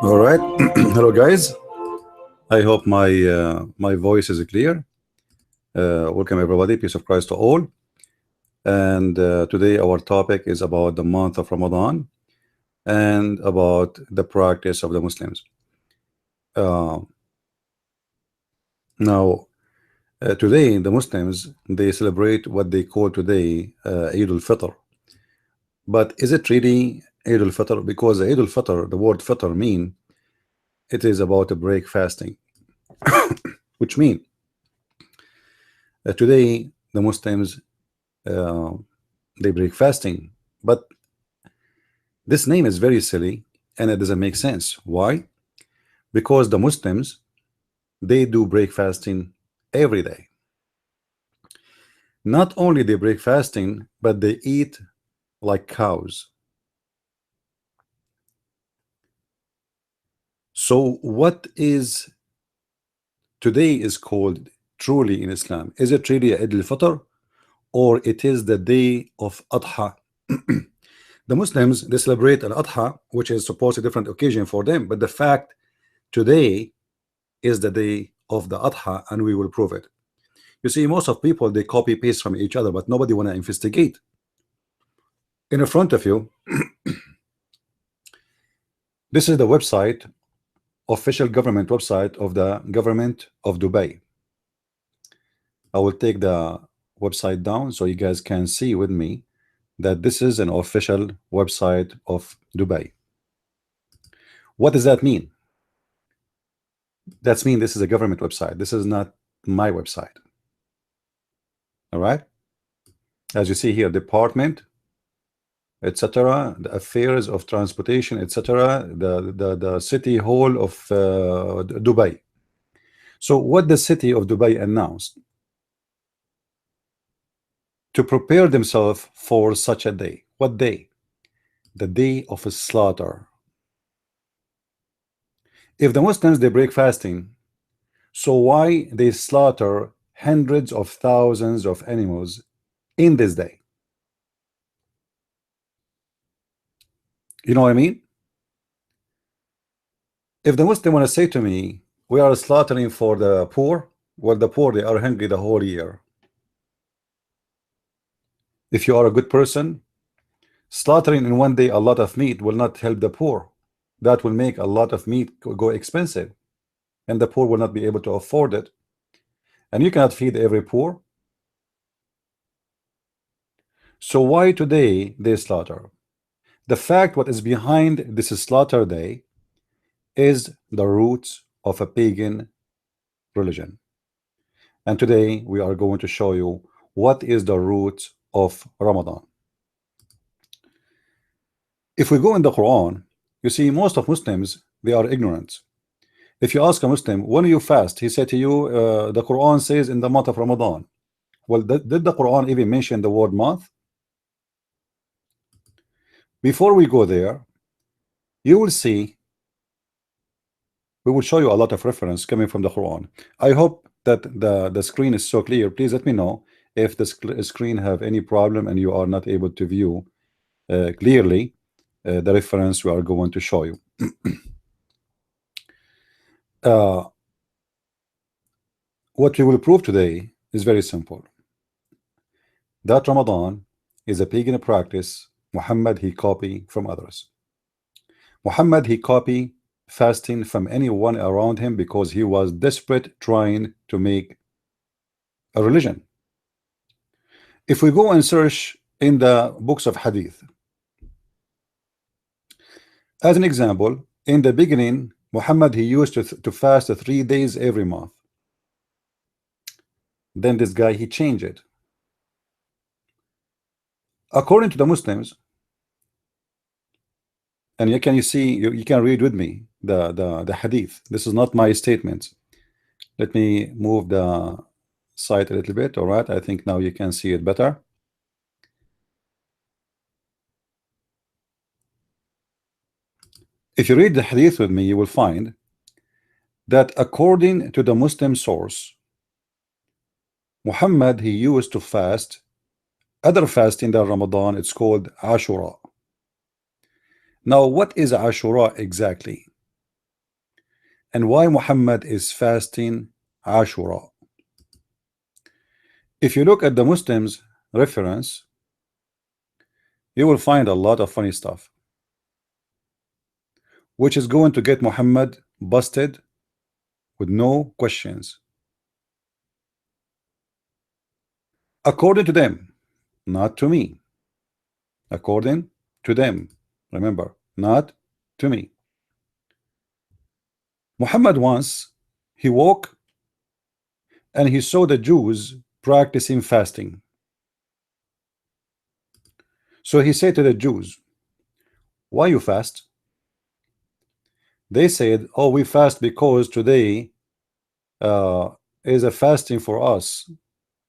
All right. Hello, guys. I hope my voice is clear. Welcome, everybody. Peace of Christ to all. And today our topic is about the month of Ramadan and about the practice of the Muslims. Now, today the Muslims, they celebrate what they call today Eid al-Fitr. But is it really Eid al-Fitr? Because Eid al-Fitr, the word Fitr mean it is about a break fasting, which mean today the Muslims they break fasting, but this name is very silly and it doesn't make sense. Why? Because the Muslims, they do break fasting every day. Not only they break fasting, but they eat like cows. So what is today is called truly in Islam? Is it really Eid al-Fitr, or it is the day of Adha? The Muslims, they celebrate an Adha, which is supposed to be a different occasion for them, but the fact today is the day of the Adha, and we will prove it. You see, most of people, they copy paste from each other, but nobody want to investigate. In front of you, this is the website, official government website of the government of Dubai. I will take the website down so you guys can see with me that this is an official website of Dubai. What does that mean? That's mean this is a government website. This is not my website. All right. As you see here, department, etc., the affairs of transportation, etc., the city hall of Dubai. So what the city of Dubai announced to prepare themselves for such a day. What day? The day of a slaughter. If the Muslims, they break fasting, so why they slaughter hundreds of thousands of animals in this day? You know what I mean? If the Muslim want to say to me, we are slaughtering for the poor, well, the poor, they are hungry the whole year. If you are a good person, slaughtering in one day a lot of meat will not help the poor. That will make a lot of meat go expensive, and the poor will not be able to afford it. And you cannot feed every poor. So why today they slaughter? The fact what is behind this slaughter day is the roots of a pagan religion. And today we are going to show you what is the roots of Ramadan. If we go in the Quran, you see most of Muslims, they are ignorant. If you ask a Muslim, when you fast, he said to you, the Quran says in the month of Ramadan. Well, did the Quran even mention the word month? Before we go there, you will see we will show you a lot of reference coming from the Quran. I hope that the screen is so clear. Please let me know if the screen have any problem and you are not able to view clearly the reference we are going to show you. What we will prove today is very simple. That Ramadan is a pagan practice Muhammad he copied from others. Muhammad he copied fasting from anyone around him because he was desperate trying to make a religion. If we go and search in the books of hadith, as an example, in the beginning Muhammad he used to fast 3 days every month. Then this guy he changed it. According to the Muslims, and you can read with me the hadith. This is not my statement. Let me move the site a little bit. All right, I think now you can see it better. If you read the hadith with me, you will find that according to the Muslim source, Muhammad he used to fast other fasting than Ramadan. It's called Ashura. Now, what is Ashura exactly? And why Muhammad is fasting Ashura? If you look at the Muslims reference, you will find a lot of funny stuff, which is going to get Muhammad busted with no questions. According to them, not to me. According to them, remember, not to me. Muhammad once he woke and he saw the Jews practicing fasting. So he said to the Jews, why you fast? They said, oh, we fast because today is a fasting for us,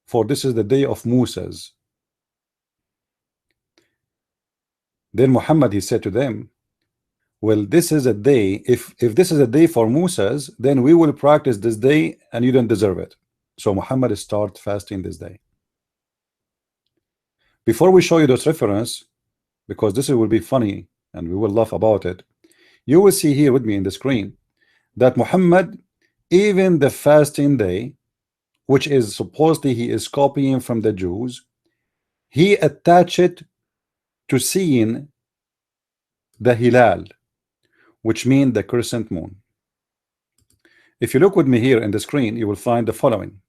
for this is the day of Moses. Then Muhammad he said to them, well, this is a day, if this is a day for Moses, then we will practice this day and you don't deserve it. So Muhammad start fasting this day. Before we show you this reference, because this will be funny and we will laugh about it, you will see here with me in the screen that Muhammad, even the fasting day, which is supposedly he is copying from the Jews, he attached it to seeing the Hilal, which means the crescent moon. If you look with me here in the screen, you will find the following.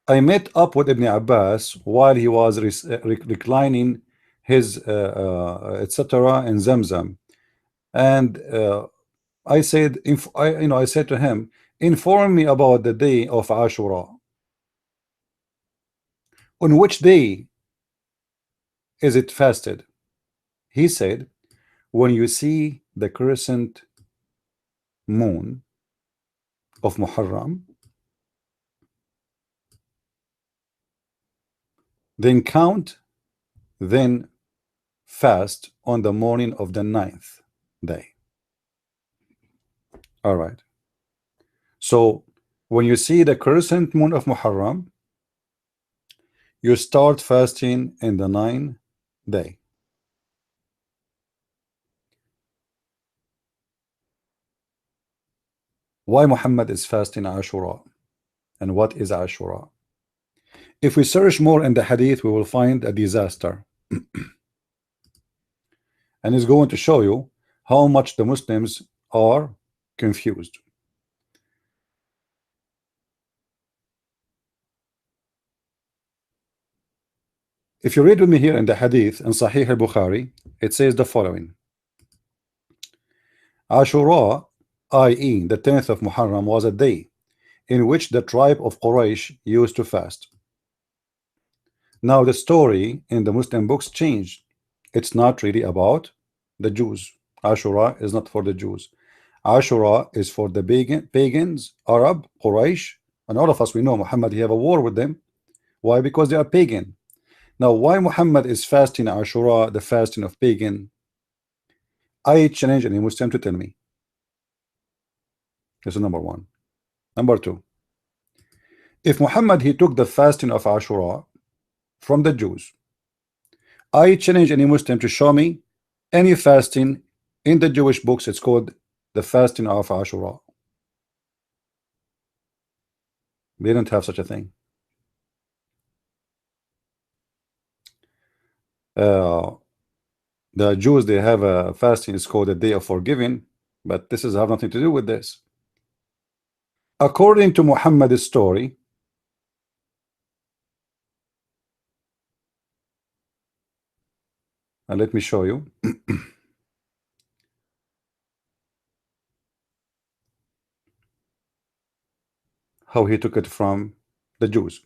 I met up with Ibn Abbas while he was reclining his etc. in Zamzam, and I said, I said to him, inform me about the day of Ashura. On which day is it fasted? He said, when you see the crescent moon of Muharram, then count, then fast on the morning of the 9th day. All right. So when you see the crescent moon of Muharram, you start fasting in the 9th day. Why Muhammad is fasting Ashura? And what is Ashura? If we search more in the hadith, we will find a disaster. And it's going to show you how much the Muslims are confused. If you read with me here in the hadith in Sahih al-Bukhari, it says the following. Ashura, i.e. the 10th of Muharram, was a day in which the tribe of Quraysh used to fast. Now the story in the Muslim books changed. It's not really about the Jews. Ashura is not for the Jews. Ashura is for the pagans, Arab, Quraysh, And all of us, we know Muhammad, he have a war with them. Why? Because they are pagan. Now, why Muhammad is fasting Ashura, the fasting of pagan? I challenge any Muslim to tell me. This is number one. Number two, if Muhammad, he took the fasting of Ashura from the Jews, I challenge any Muslim to show me any fasting in the Jewish books. It's called the fasting of Ashura. They don't have such a thing. The Jews, they have a fasting, it's called the Day of Forgiving, but this is have nothing to do with this. According to Muhammad's story, and let me show you how he took it from the Jews.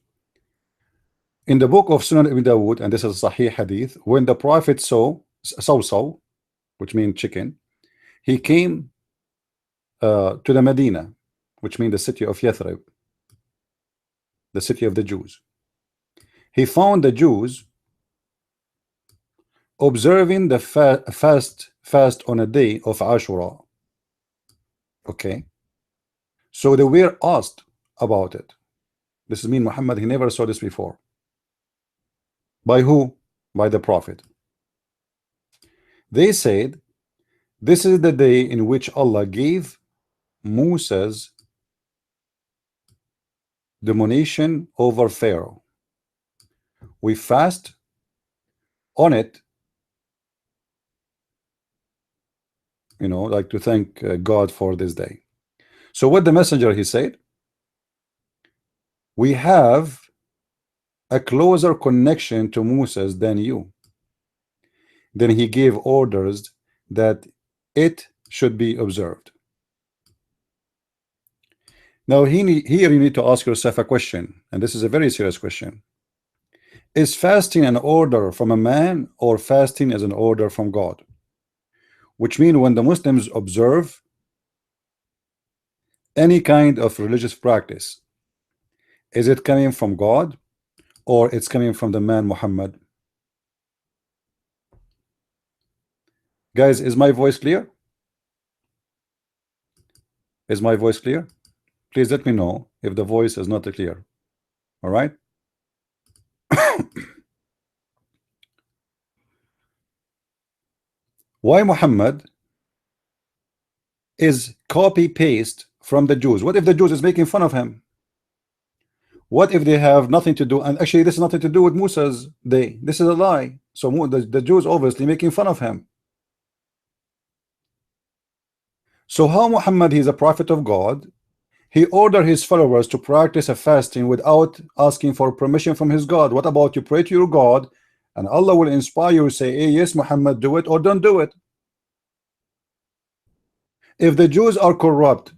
In the book of Sunan Ibn Dawood, and this is a Sahih hadith, when the Prophet saw, which means chicken, he came to the Medina, which means the city of Yathrib, the city of the Jews. He found the Jews observing the fast on a day of Ashura. Okay, so they were asked about it. This is mean Muhammad, he never saw this before. By who? By the Prophet. They said, this is the day in which Allah gave Moses domination over Pharaoh. We fast on it, you know, like to thank God for this day. So what the messenger, he said, we have a closer connection to Moses than you. Then he gave orders that it should be observed. Now here you need to ask yourself a question, and this is a very serious question. Is fasting an order from a man, or fasting is an order from God? Which means when the Muslims observe any kind of religious practice, is it coming from God, or it's coming from the man Muhammad? Guys, is my voice clear? Is my voice clear? Please let me know if the voice is not clear. All right. Why Muhammad is copy paste from the Jews? What if the Jews is making fun of him? What if they have nothing to do? And actually this is nothing to do with Musa's day. This is a lie. So the Jews obviously making fun of him. So how Muhammad, he's a prophet of God, he ordered his followers to practice a fasting without asking for permission from his God? What about you pray to your God and Allah will inspire you to say, hey, yes Muhammad, do it or don't do it? If the Jews are corrupt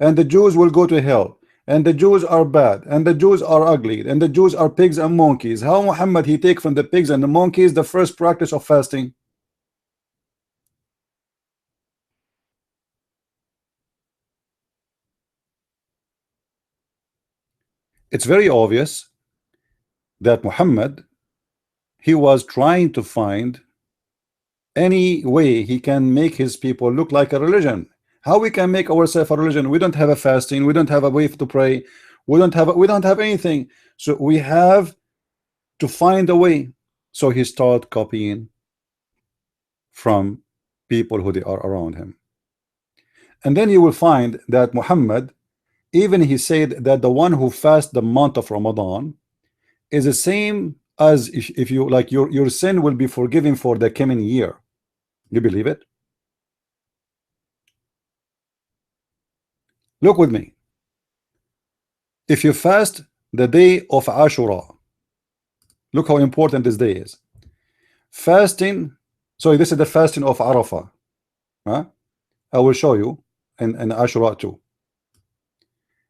and the Jews will go to hell, and the Jews are bad, and the Jews are ugly, and the Jews are pigs and monkeys, how Muhammad, he take from the pigs and the monkeys the first practice of fasting? It's very obvious that Muhammad, he was trying to find any way he can make his people look like a religion. How we can make ourselves a religion? We don't have a fasting, we don't have a way to pray, we don't have anything. So we have to find a way. So he started copying from people who they are around him. And then you will find that Muhammad, even he said that the one who fasts the month of Ramadan is the same as if you like your sin will be forgiven for the coming year. You believe it? Look with me. If you fast the day of Ashura, look how important this day is. Fasting, sorry, this is the fasting of Arafah. Huh? I will show you in Ashura too.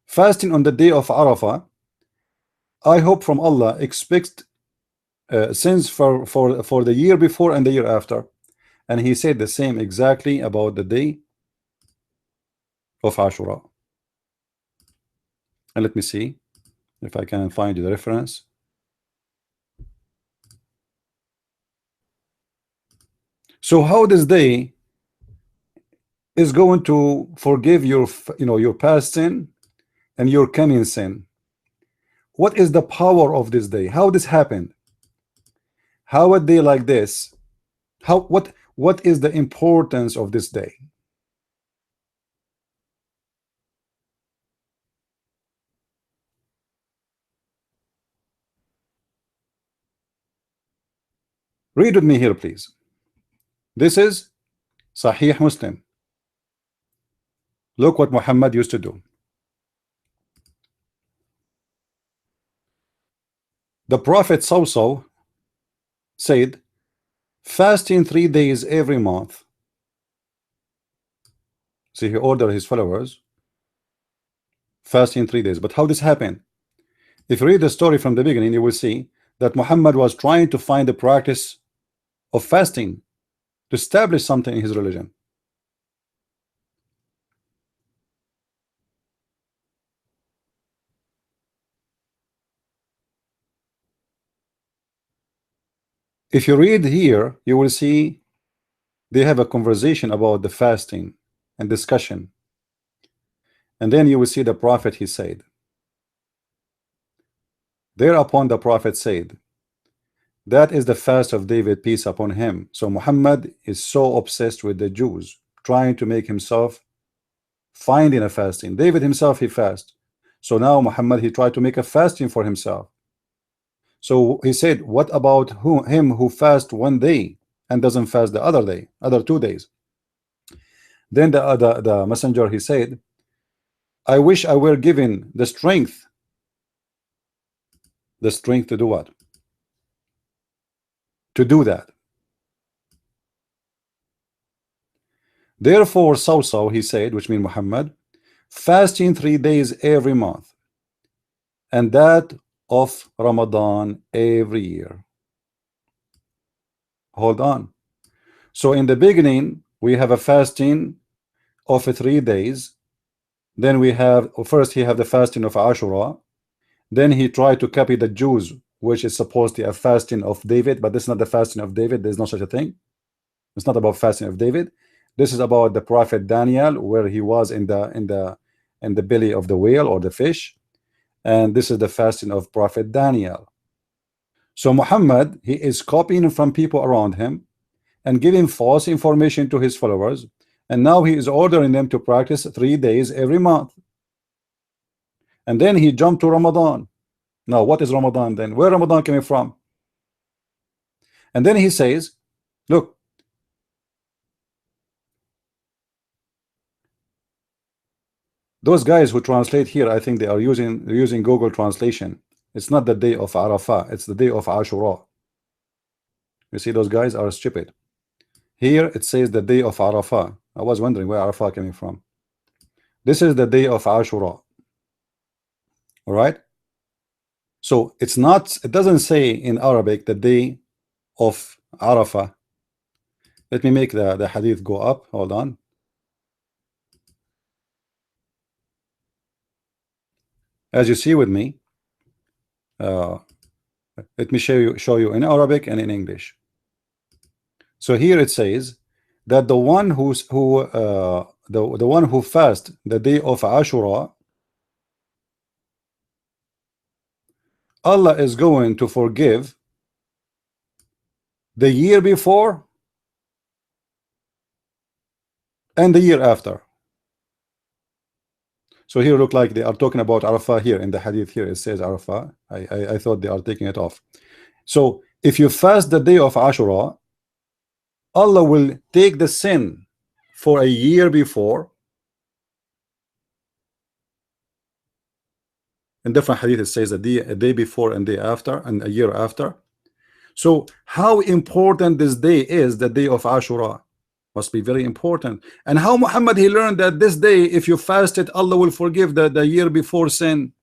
Fasting on the day of Arafah, I hope from Allah expect sins for the year before and the year after. And he said the same exactly about the day of Ashura. And let me see if I can find you the reference. So how this day is going to forgive your your past sin and your coming sin? What is the power of this day? How this happened? How a day like this, how what is the importance of this day? Read with me here, please. This is Sahih Muslim. Look what Muhammad used to do. The Prophet also said, fasting 3 days every month. See, he ordered his followers fasting 3 days. But how this happened? If you read the story from the beginning, you will see that Muhammad was trying to find the practice of fasting to establish something in his religion. If you read here, you will see they have a conversation about the fasting and discussion. And then you will see the Prophet, he said, thereupon the Prophet said, that is the fast of David, peace upon him. So Muhammad is so obsessed with the Jews, trying to make himself finding a fasting. David himself, he fast. So now Muhammad, he tried to make a fasting for himself. So he said, what about him who fast 1 day and doesn't fast the other 2 days? Then the messenger, he said, I wish I were given the strength to do what? To do that. Therefore, so he said, which means Muhammad, fasting 3 days every month, and that of Ramadan every year. Hold on. So in the beginning, we have a fasting of 3 days. Then we have, first he have the fasting of Ashura. Then he tried to copy the Jews, which is supposed to be a fasting of David, but this is not the fasting of David. There's no such a thing. It's not about fasting of David. This is about the prophet Daniel, where he was in the belly of the whale or the fish, and this is the fasting of prophet Daniel. So Muhammad, he is copying from people around him and giving false information to his followers, and now he is ordering them to practice 3 days every month. And then he jumped to Ramadan. Now what is Ramadan then? Where Ramadan coming from? And then he says, look, those guys who translate here, I think they are using Google translation. It's not the day of Arafah, it's the day of Ashura. You see, those guys are stupid. Here it says the day of Arafah. I was wondering where Arafah coming from. This is the day of Ashura. All right. So it's not, it doesn't say in Arabic the day of Arafah. Let me make the hadith go up. Hold on. As you see with me, let me show you in Arabic and in English. So here it says that the one who fasts the day of Ashura, Allah is going to forgive the year before and the year after. So here look like they are talking about Arafah here in the hadith. Here it says Arafah. I thought they are taking it off. So if you fast the day of Ashura, Allah will take the sin for a year before. In different hadith it says a day before and day after and a year after. So how important this day is, the day of Ashura, must be very important. And how Muhammad, he learned that this day, if you fast it, Allah will forgive the year before sin.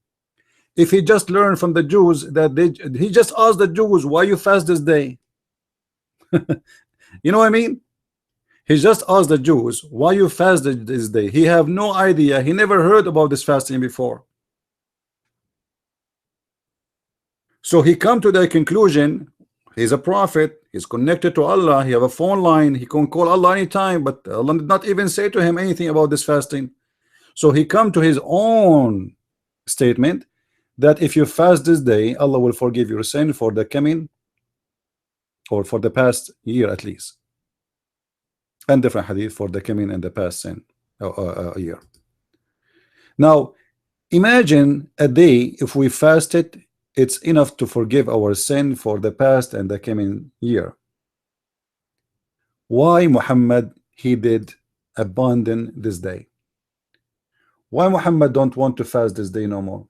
If he just learned from the Jews that he just asked the Jews, why you fast this day? You know what I mean? He just asked the Jews, why you fast this day? He have no idea. He never heard about this fasting before. So he come to the conclusion, he's a prophet, he's connected to Allah, he have a phone line, he can call Allah anytime, but Allah did not even say to him anything about this fasting. So he come to his own statement that if you fast this day, Allah will forgive your sin for the coming, or for the past year at least, and different hadith for the coming and the past sin year. Now imagine a day, if we fasted, it's enough to forgive our sin for the past and the coming year. Why Muhammad he did abandon this day? Why Muhammad don't want to fast this day no more?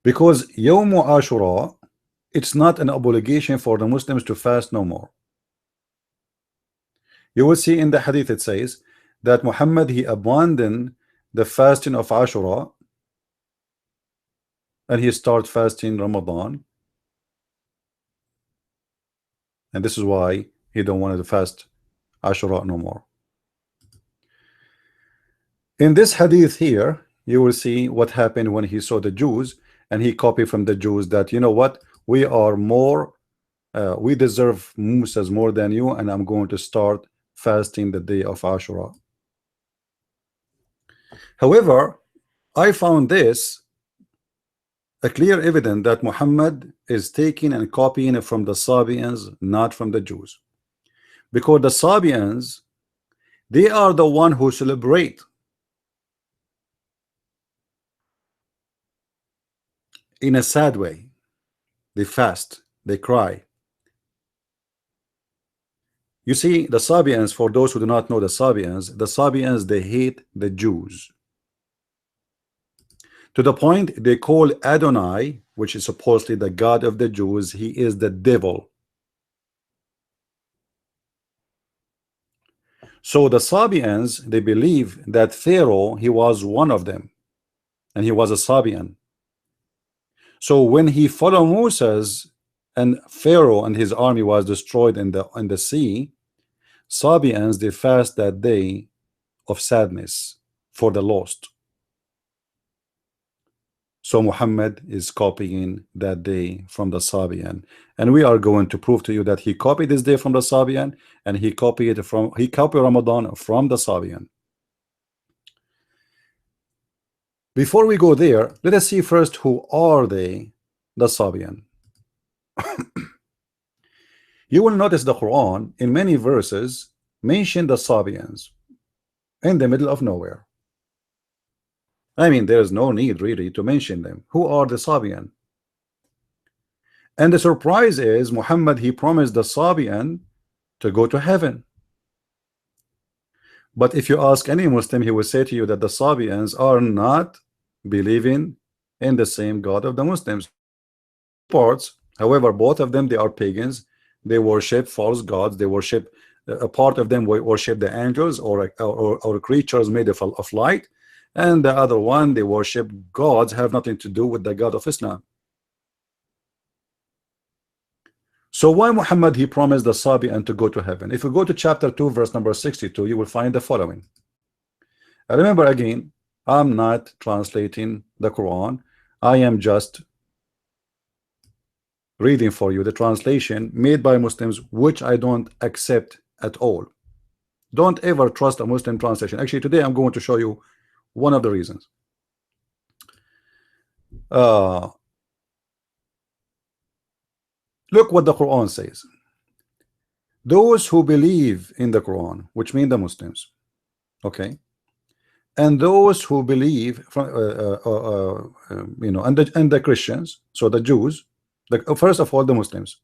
Because Yawm Ashura, it's not an obligation for the Muslims to fast no more. You will see in the hadith it says that Muhammad he abandoned the fasting of Ashura and he start fasting Ramadan, and this is why he don't want to fast Ashura no more. In this hadith here, you will see what happened when he saw the Jews, and he copied from the Jews that, you know what, we are more, we deserve Musas more than you, and I'm going to start fasting the day of Ashura. However, I found this a clear evidence that Muhammad is taking and copying from the Sabians, not from the Jews, because the Sabians, they are the one who celebrate in a sad way. They fast, they cry. You see, the Sabians, for those who do not know the Sabians, they hate the Jews to the point they call Adonai, which is supposedly the God of the Jews, he is the devil. So the Sabians, they believe that Pharaoh, he was one of them, and he was a Sabian. So when he followed Moses and Pharaoh and his army was destroyed in the sea, Sabians, they fast that day of sadness for the lost. So Muhammad is copying that day from the Sabian, and we are going to prove to you that he copied this day from the Sabian, and he copied Ramadan from the Sabian. Before we go there, let us see first who are they, the Sabian. You will notice the Quran in many verses mention the Sabians in the middle of nowhere. I mean, there is no need really to mention them. Who are the Sabian? And the surprise is Muhammad, he promised the Sabian to go to heaven. But if you ask any Muslim, he will say to you that the Sabians are not believing in the same God of the Muslims. However, both of them, they are pagans. They worship false gods. They worship, a part of them worship the angels or creatures made of light, and the other one, they worship gods have nothing to do with the God of Islam. So why Muhammad he promised the Sabian to go to heaven? If you go to chapter 2 verse number 62, you will find the following. Remember again, I'm not translating the Quran. I am just reading for you the translation made by Muslims, which I don't accept at all. Don't ever trust a Muslim translation. Actually, today I'm going to show you one of the reasons. Look what the Quran says. Those who believe in the Quran, which mean the Muslims, okay, and those who believe from you know, and the Christians, so the Jews, first of all the Muslims,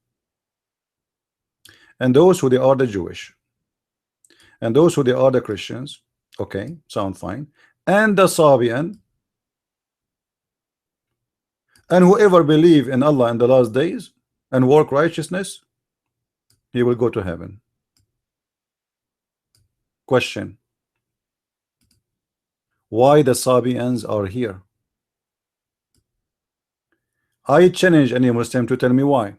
and those who they are the Jewish, and those who they are the Christians, okay, sound fine, and the Sabian, and whoever believe in Allah in the last days and work righteousness, he will go to heaven. Question: why the Sabians are here? I challenge any Muslim to tell me why.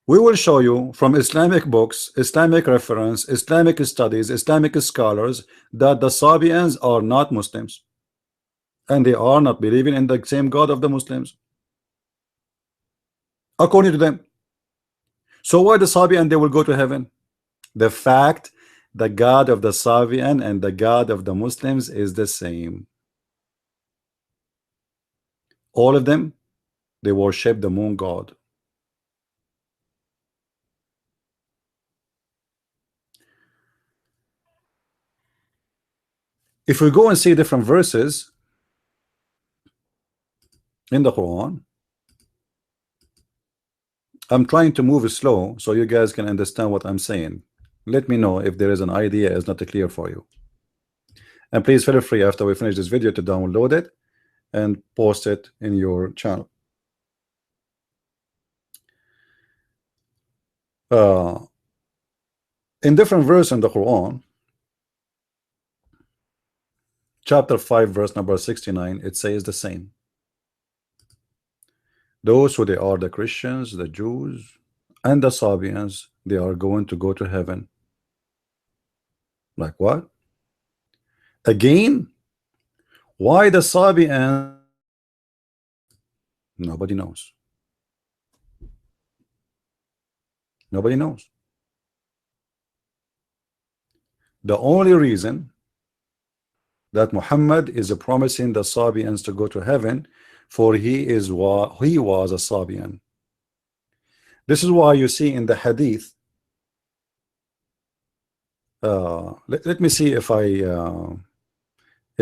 We will show you from Islamic books, Islamic reference, Islamic studies, Islamic scholars that the Sabians are not Muslims and they are not believing in the same God of the Muslims according to them. So why the Sabian they will go to heaven? The fact the God of the Sabian and the God of the Muslims is the same. All of them, they worship the moon god. If we go and see different verses in the Quran, I'm trying to move slow so you guys can understand what I'm saying. Let me know if there is an idea is not clear for you. And please feel free after we finish this video to download it and post it in your channel. In different verses in the Quran, chapter 5 verse number 69, it says the same. Those who they are the Christians, the Jews, and the Sabians, they are going to go to heaven. Like what? Again, why the Sabians? Nobody knows. Nobody knows. The only reason that Muhammad is promising the Sabians to go to heaven, for he was a Sabian. This is why you see in the hadith. Let me see if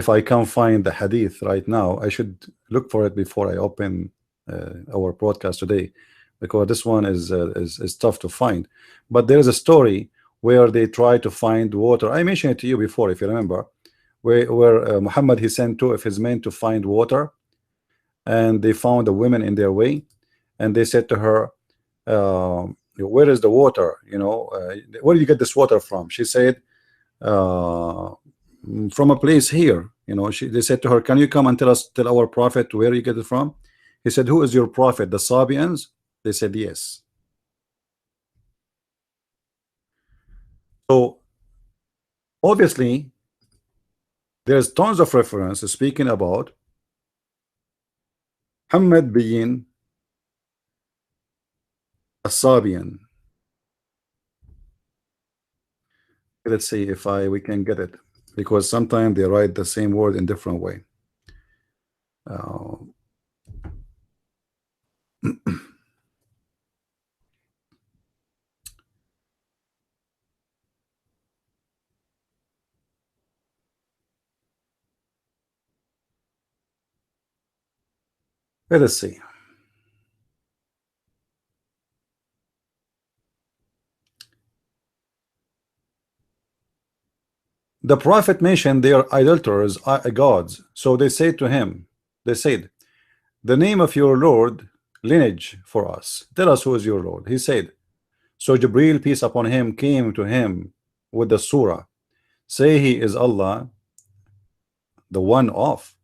I can find the hadith right now. I should look for it before I open our broadcast today, because this one is tough to find. But there is a story where they try to find water. I mentioned it to you before, if you remember, where Muhammad, he sent two of his men to find water, and they found a woman in their way, and they said to her, where is the water? You know, where do you get this water from? She said, from a place here. You know, they said to her, can you come and tell our prophet where you get it from? He said, who is your prophet? The Sabians? They said yes. So obviously there's tons of references speaking about Muhammad being a Sabian. Let's see if we can get it, because sometimes they write the same word in different way. Let us see. The prophet mentioned their idolaters gods, so they said to him, they said, the name of your Lord lineage for us. Tell us who is your Lord. He said, so Jibreel, peace upon him, came to him with the surah, say he is Allah, the one of.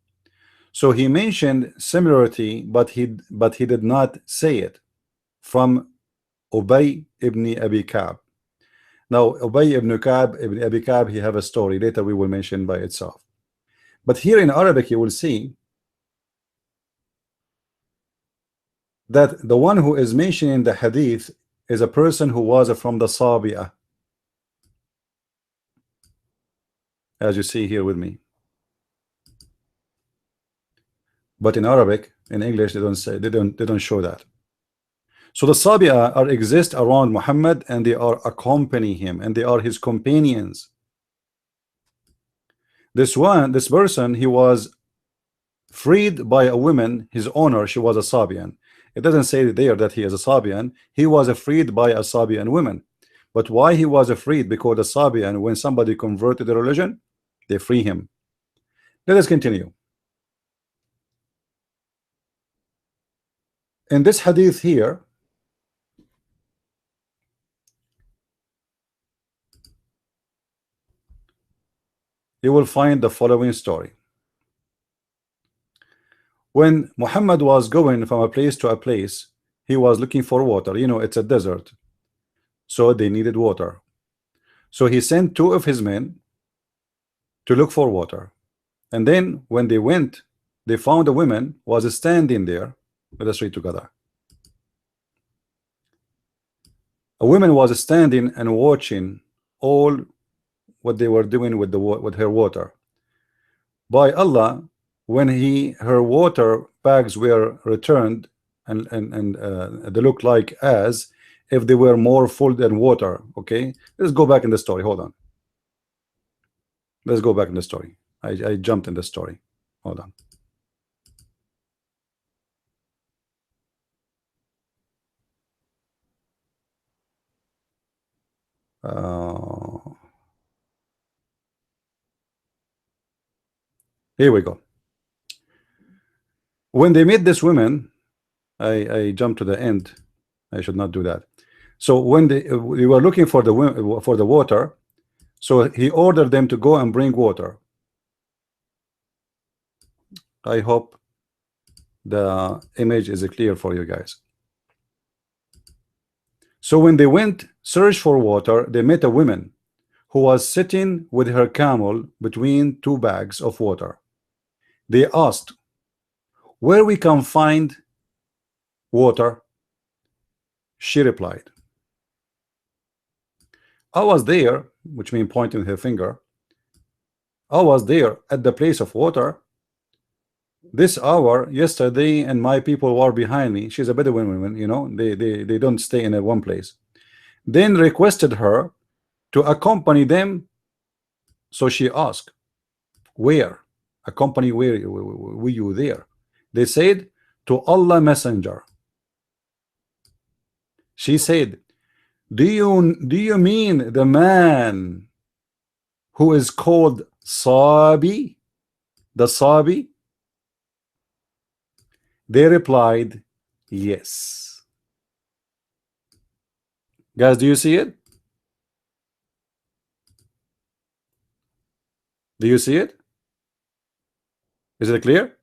So he mentioned similarity, but he did not say it, from Ubay ibn Abi Ka'b. Now Ubay ibn Abi Ka'b, he have a story later we will mention by itself. But here in Arabic you will see that the one who is mentioning the hadith is a person who was from the Sabi'ah, as you see here with me. But in Arabic, in English, they don't show that. So the Sabi'ah exist around Muhammad, and they are accompany him, and they are his companions. This person, he was freed by a woman, his owner, she was a Sabian. It doesn't say there that he is a Sabian. He was freed by a Sabian woman. But why he was freed? Because the Sabian, when somebody converted the religion, they free him. Let us continue. In this hadith here, you will find the following story. When Muhammad was going from a place to a place, He was looking for water. You know, it's a desert, so they needed water. So he sent two of his men to look for water. And then when they went, they found a woman was standing there. Let us read together. A woman was standing and watching all what they were doing with her water. By Allah, when her water bags were returned, and they look like as if they were more full than water. Okay, let's go back in the story. Hold on. Let's go back in the story. I jumped in the story. Hold on. Here we go. When they met this woman, I jumped to the end. I should not do that. So when they were looking for the water, so he ordered them to go and bring water. I hope the image is clear for you guys. So when they went search for water, they met a woman who was sitting with her camel between two bags of water. They asked, where we can find water? She replied, I was there, which means pointing her finger. I was there at the place of water this hour yesterday, and my people were behind me. She's a Bedouin woman, you know, they don't stay in a one place. Then requested her to accompany them. So she asked, where? Accompany where were you there? They said, to Allah Messenger. She said, do you mean the man who is called Sabi? The Sabi? They replied, yes. Guys, do you see it? Do you see it? Is it clear?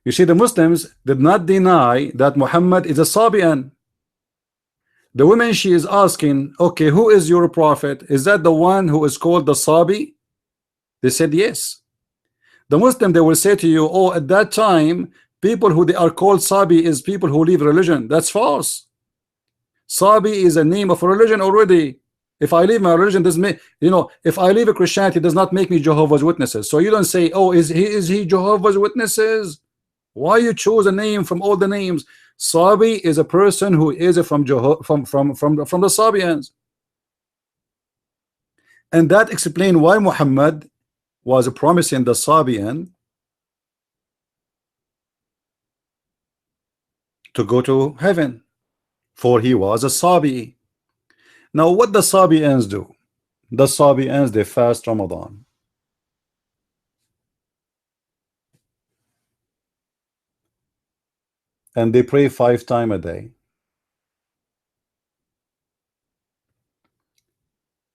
You see, the Muslims did not deny that Muhammad is a Sabian. The woman, she is asking, okay, who is your prophet? Is that the one who is called the Sabi? They said yes. The Muslim, they will say to you, oh, at that time, people who they are called Sabi is people who leave religion. That's false. Sabi is a name of a religion already. If I leave my religion, doesn't make, you know, if I leave a Christianity, does not make me Jehovah's Witnesses. So you don't say, oh, is he Jehovah's Witnesses? Why you choose a name from all the names? Sabi is a person who is from the Sabians. And that explains why Muhammad was promising the Sabian to go to heaven, for he was a Sabi. Now what the Sabians do? The Sabians, they fast Ramadan. And they pray 5 times a day.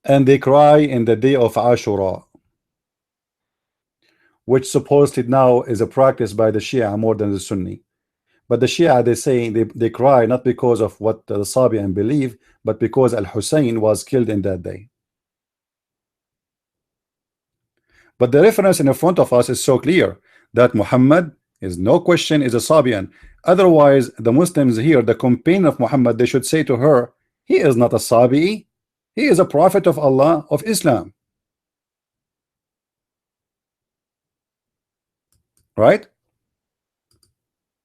And they cry in the day of Ashura, which supposedly now is a practice by the Shia more than the Sunni. But the Shia, they say they cry not because of what the Sabian believe, but because Al-Hussein was killed in that day. But the reference in front of us is so clear that Muhammad is no question is a Sabian. Otherwise, the Muslims here, the companion of Muhammad, they should say to her, he is not a Sabi, he is a prophet of Allah of Islam. Right?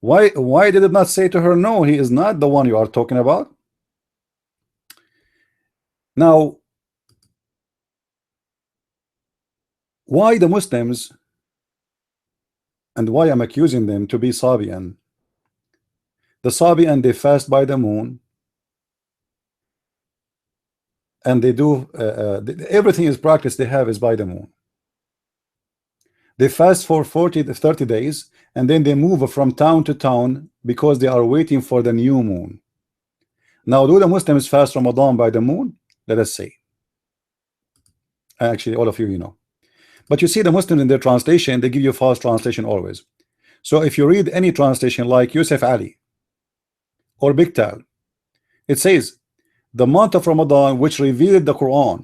Why did it not say to her, no, he is not the one you are talking about? Now, why the Muslims, and why I'm accusing them to be Sabian? The Sabian, they fast by the moon, and they do everything is practice they have is by the moon. They fast for 40 to 30 days, and then they move from town to town because they are waiting for the new moon. Now, do the Muslims fast Ramadan by the moon? Let us see. Actually, all of you, you know. But you see, the Muslims in their translation, they give you false translation always. So if you read any translation like Yusuf Ali or big tal. It says the month of Ramadan which revealed the Quran.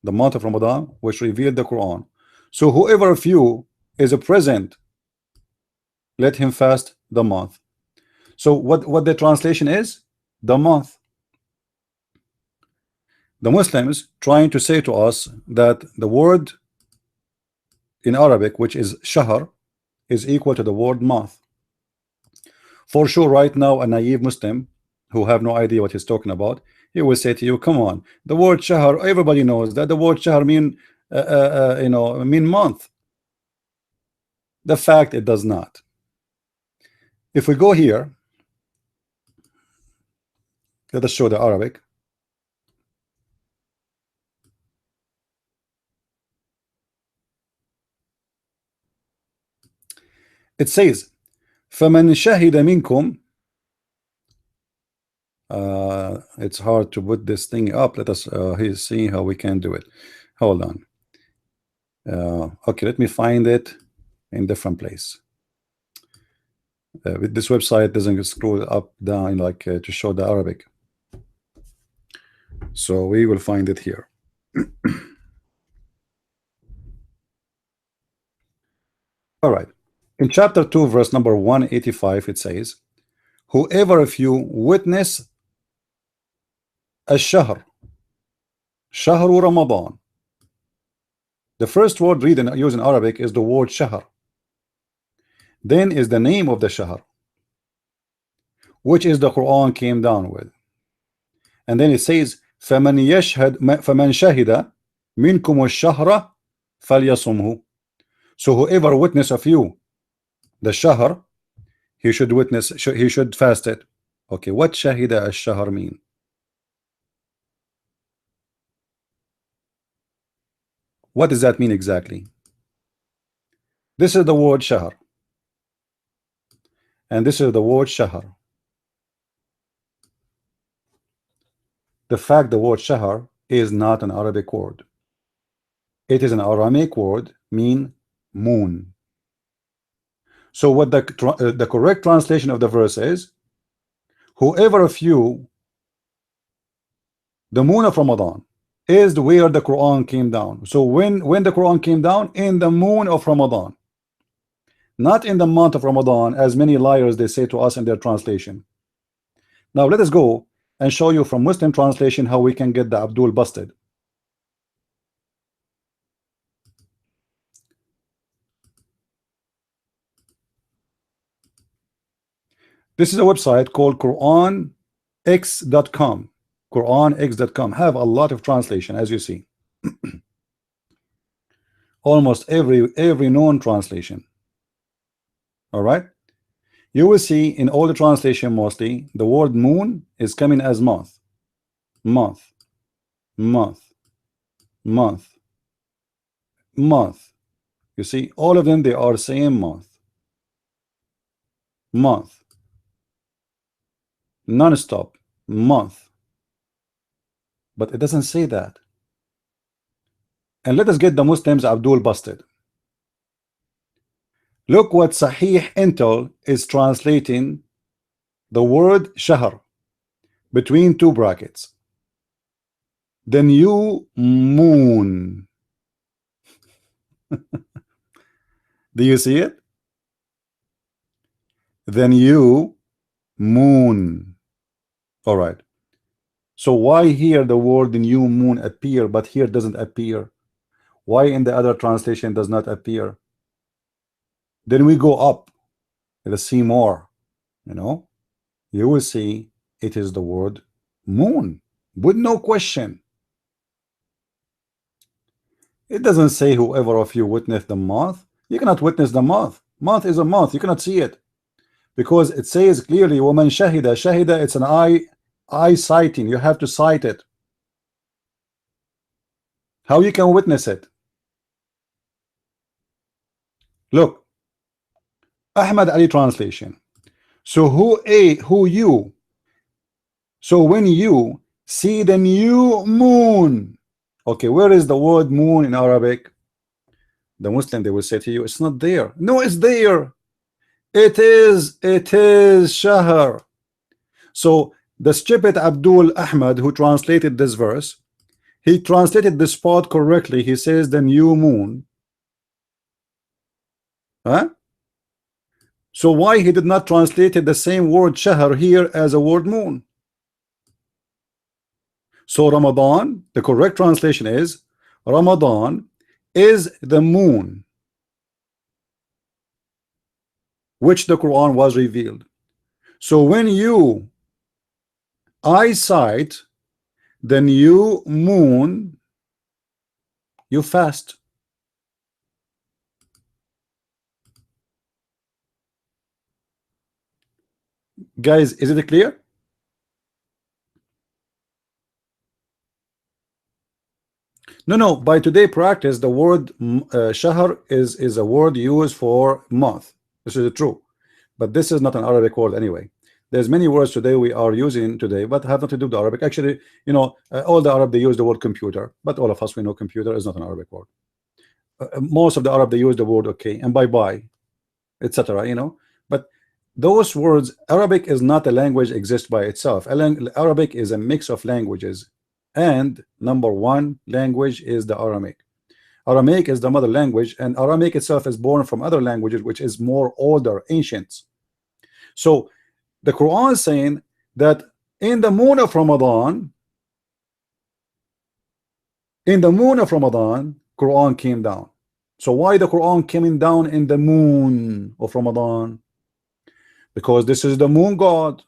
The month of Ramadan which revealed the Quran. So whoever of you is present, let him fast the month. So what the translation is? The month. The Muslims trying to say to us that the word in Arabic, which is shahr, is equal to the word month. For sure, right now, a naive Muslim who have no idea what he's talking about, he will say to you, come on, the word shahr, everybody knows that the word shahr mean mean month. The fact it does not. If we go here, let us show the Arabic. It says فَمَنْ شَهِدَ مِنْكُمْ. It's hard to put this thing up. Let us see how we can do it. Hold on. Okay, let me find it in different place. With this website doesn't scroll up down like to show the Arabic, so we will find it here. All right, in chapter 2 verse number 185 it says, whoever of you witness الشهر شهر Ramadan. The first word read and used in Arabic is the word shahr. Then is the name of the shahr, which is the Quran came down with. And then it says فَمَنْ شَهِدَ مِنْكُمُ الشَّهْرَ فَلْيَصُمْهُ. So whoever witness of you the shahr, he should fast it. Okay, what shahida ash-shahr mean? What does that mean exactly? This is the word shahr, and this is the word shahr. The fact the word shahr is not an Arabic word. It is an Aramaic word, mean moon. So what the correct translation of the verse is, whoever of you, the moon of Ramadan is where the Quran came down. So when the Quran came down, in the moon of Ramadan, not in the month of Ramadan, as many liars they say to us in their translation. Now let us go and show you from Muslim translation how we can get the Abdul busted. This is a website called QuranX.com. QuranX.com have a lot of translation, as you see. Almost every known translation. All right, you will see in all the translation mostly the word moon is coming as month, month, month, month, month. You see, all of them, they are same month, month, non-stop, month. But it doesn't say that. And let us get the Muslims Abdul busted. Look what Sahih Intel is translating the word shahr between two brackets. The new moon. Do you see it? The new moon. All right. So why here the word new moon appear, but here doesn't appear? Why in the other translation does not appear? Then we go up. Let's see more. You know, you will see it is the word moon with no question. It doesn't say whoever of you witnessed the month. You cannot witness the month. Month is a month. You cannot see it because it says clearly woman shahida. Shahida, it's an eye sighting. You have to sight it. How you can witness it? Look, Ahmad Ali translation. So who you? So when you see the new moon, okay, where is the word moon in Arabic? The Muslim, they will say to you, it's not there. No, it's there. It is shahr. So the stupid Abdul Ahmad who translated this verse, he translated the spot correctly. He says the new moon. Huh? So why he did not translate the same word shahr here as a word moon? So Ramadan, the correct translation is Ramadan is the moon which the Quran was revealed. So when you eyesight the new moon, you fast. Guys, is it clear? No, by today practice the word shahr is a word used for month. This is true, but this is not an Arabic word anyway. There's many words today we are using today but have nothing to do with Arabic. Actually, you know, all the Arab they use the word computer, but all of us we know computer is not an Arabic word. Most of the Arab they use the word okay and bye, etc. You know, but those words, Arabic is not a language exist by itself. Arabic is a mix of languages, and number one language is the Aramaic. Aramaic is the mother language, and Aramaic itself is born from other languages which is more older, ancient. So the Quran is saying that in the moon of Ramadan, Quran came down. So why the Quran coming down in the moon of Ramadan? Because this is the moon god.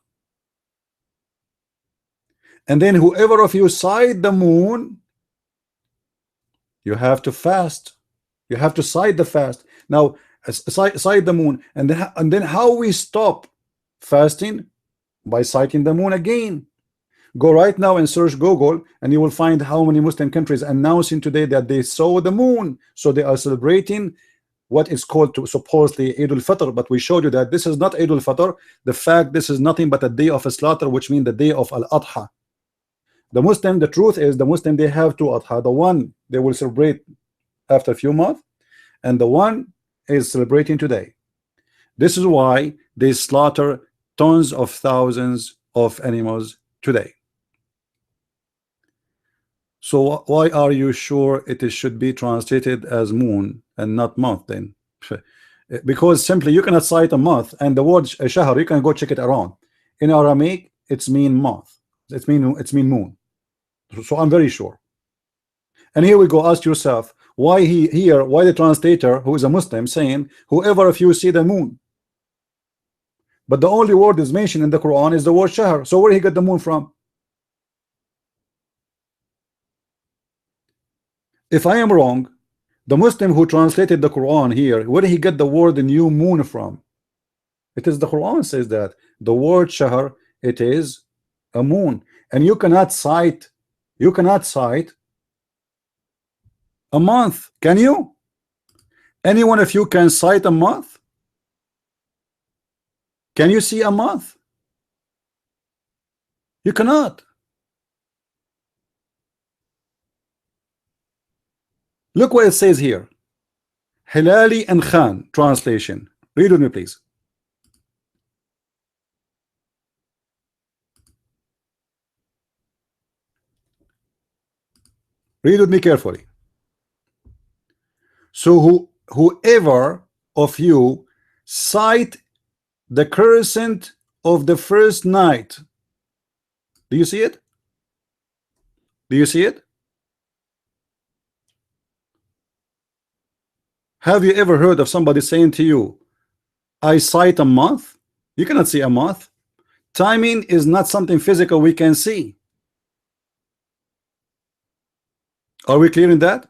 And then whoever of you sight the moon, you have to fast. You have to sight the fast. Now sight the moon, and then how we stop fasting? By sighting the moon again. Go right now and search Google and you will find how many Muslim countries announcing today that they saw the moon. So they are celebrating what is called to supposedly Eid al-Fitr, but we showed you that this is not Eid al-Fitr. The fact this is nothing but a day of a slaughter, which means the day of al-Adha. The Muslim, the truth is the Muslim they have two Adha. The one they will celebrate after a few months, and the one is celebrating today. This is why they slaughter tons of thousands of animals today. So why are you sure it should be translated as moon and not month then? Because simply you cannot cite a month, and the word shahr you can go check it around. In Aramaic it's mean month, it's mean moon. So I'm very sure. And here we go, ask yourself why why the translator who is a Muslim saying whoever of you see the moon, but the only word is mentioned in the Quran is the word shahr. So where he got the moon from? If I am wrong, the Muslim who translated the Quran here, where did he get the word new moon from? It is the Quran says that the word shahr, it is a moon, and you cannot cite a month, can you? Any one of you can cite a month? Can you see a month? You cannot. Look what it says here. Hilali and Khan translation. Read with me, please. Read with me carefully. So whoever of you sight the crescent of the first night. Do you see it? Do you see it? Have you ever heard of somebody saying to you, I sight a month? You cannot see a month. Timing is not something physical we can see. Are we clear in that?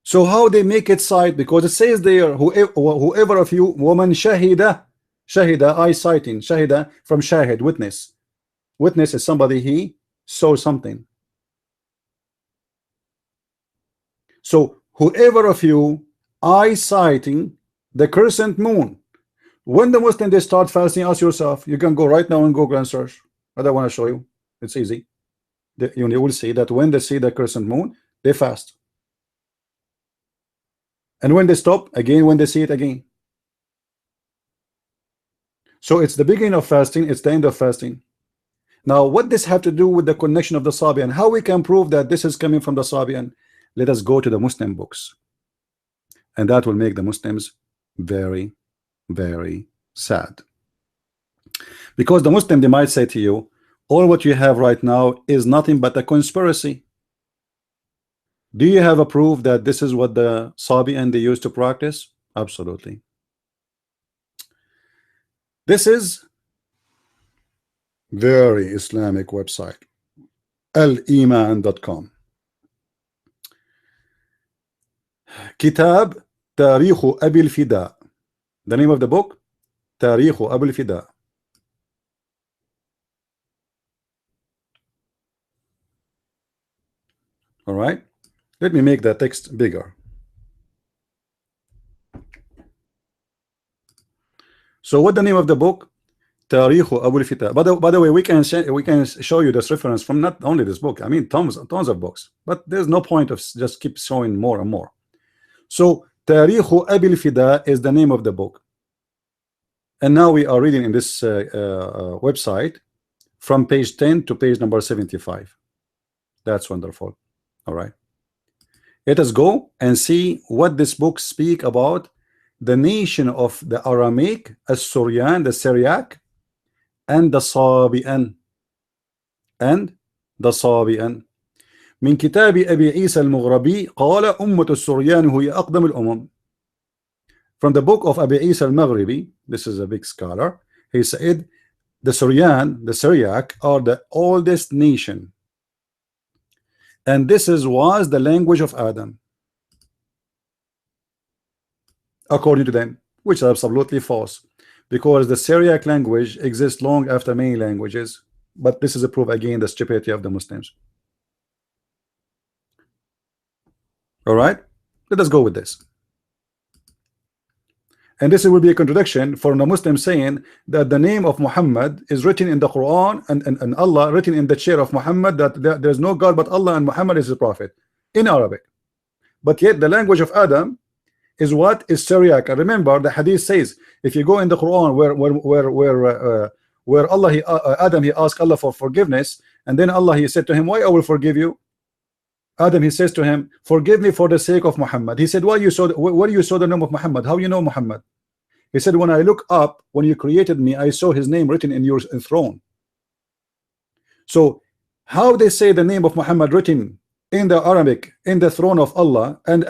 So how they make it sight? Because it says there, whoever of you, woman shahida, eye sighting, shahida from shahid, witness. Witness is somebody he saw something. So whoever of you eye sighting the crescent moon. When the Muslim they start fasting, ask yourself, you can go right now and Google and search. I don't want to show you. It's easy. You will see that when they see the crescent moon, they fast. And when they stop, again when they see it again. So it's the beginning of fasting, it's the end of fasting. Now, what this have to do with the connection of the Sabian? How we can prove that this is coming from the Sabian? Let us go to the Muslim books, and that will make the Muslims very, very sad. Because the Muslim, they might say to you, all what you have right now is nothing but a conspiracy. Do you have a proof that this is what the Sabian they used to practice? Absolutely. This is very Islamic website, aliman.com. Kitab Tarikh Abil Fida. The name of the book, Tarikh Abil Fida. All right, let me make the text bigger. So what the name of the book? Tarikh Abil Fida. By the way, we can show you this reference from not only this book. I mean, tons of books, but there's no point of just keep showing more and more. So Tarikh Abil Fida is the name of the book, and now we are reading in this website from page 10 to page number 75. That's wonderful. All right, let us go and see what this book speak about the nation of the Aramaic, As-Suryan, the Syriac, and the Sabian. من كتاب أبي عيسى المغربي قال أمة السريان هي أقدم الأمم. From the book of Abi Isa al-Maghribi, this is a big scholar, he said the Suryan, the Syriac, are the oldest nation, and this was the language of Adam, according to them, which is absolutely false, because the Syriac language exists long after many languages. But this is a proof again the stupidity of the Muslims. All right, let us go with this. And this will be a contradiction for a Muslim saying that the name of Muhammad is written in the Quran, and Allah written in the chair of Muhammad, that there's no God but Allah and Muhammad is the prophet in Arabic. But yet the language of Adam is what is Syriac. And remember, the hadith says, if you go in the Quran where Allah, Adam, he asked Allah for forgiveness, and then Allah, he said to him, why I will forgive you? Adam, he says to him, forgive me for the sake of Muhammad. He said, why you saw where you saw the name of Muhammad? How you know Muhammad? He said, when I look up, when you created me, I saw his name written in your throne. So how they say the name of Muhammad written in the Arabic in the throne of Allah, and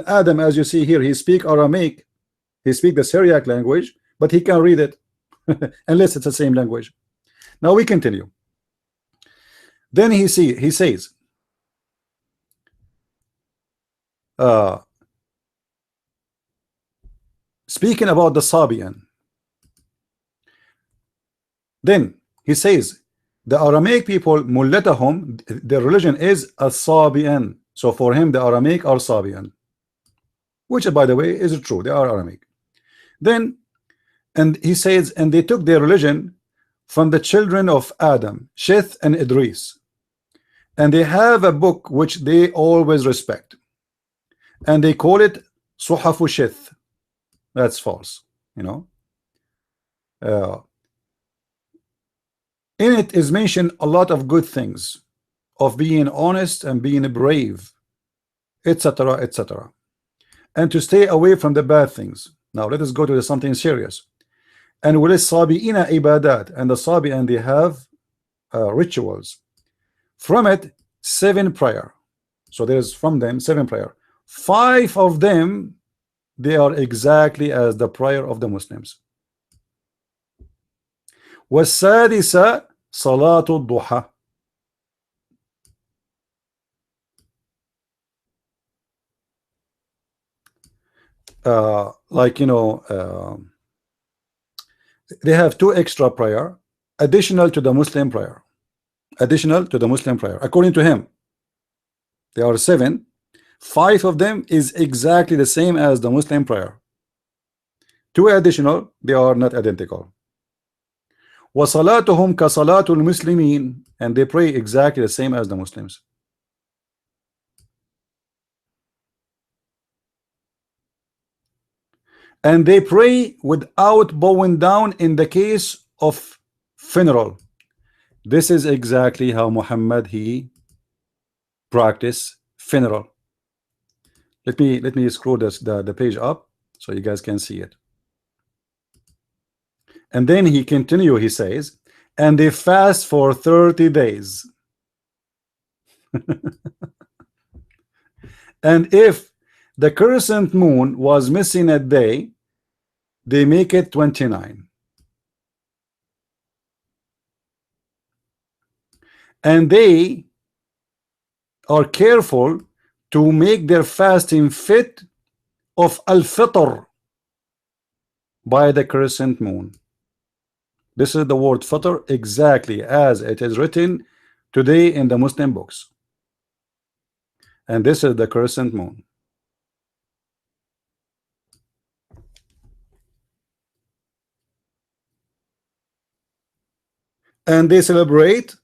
Adam, as you see here, he speak Aramaic, he speak the Syriac language, but he can read it unless it's the same language. Now we continue. Then he says, speaking about the Sabian, then he says the Aramaic people, mullatahum, their religion is a Sabian. So for him the Aramaic are Sabian, which by the way is true, they are Aramaic. Then, and he says, and they took their religion from the children of Adam, Sheth and Idris, and they have a book which they always respect, and they call it Suhafu Sheth. That's false, you know. In it is mentioned a lot of good things of being honest and being brave, etc., etc., and to stay away from the bad things. Now let us go to something serious. And with Sabiina ibadat, and the Sabian, they have rituals. From it 7 prayer. So there's from them 7 prayer. 5 of them, they are exactly as the prayer of the Muslims. والسادسة صلاة الضحى. Like, you know, they have 2 extra prayer additional to the Muslim prayer. Additional to the Muslim prayer. According to him, there are 7. 5 of them is exactly the same as the Muslim prayer. 2 additional, they are not identical. وَصَلَاتُهُمْ كَصَلَاتُ الْمُسْلِمِينَ, and they pray exactly the same as the Muslims. and they pray without bowing down in the case of funeral. This is exactly how Muhammad he practiced funeral. Let me scroll the page up so you guys can see it. And then he continue, he says, and they fast for 30 days. And if the crescent moon was missing a day, they make it 29. And they are careful to make their fasting fit of al-fitr by the crescent moon. This is the word fitr exactly as it is written today in the Muslim books. And this is the crescent moon. And they celebrate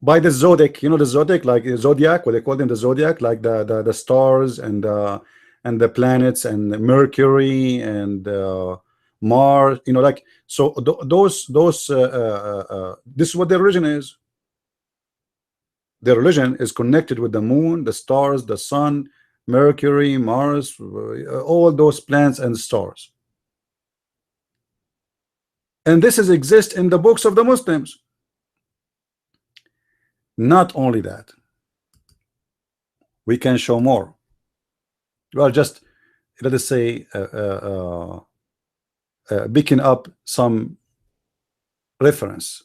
by the zodiac. You know the zodiac, like zodiac, what they call them, the zodiac, like the stars and the planets and Mercury and Mars. You know, like so those this is what their religion is. Their religion is connected with the moon, the stars, the sun, Mercury, Mars, all those planets and stars. And this is exist in the books of the Muslims. Not only that, we can show more. Well, just let us say picking up some reference.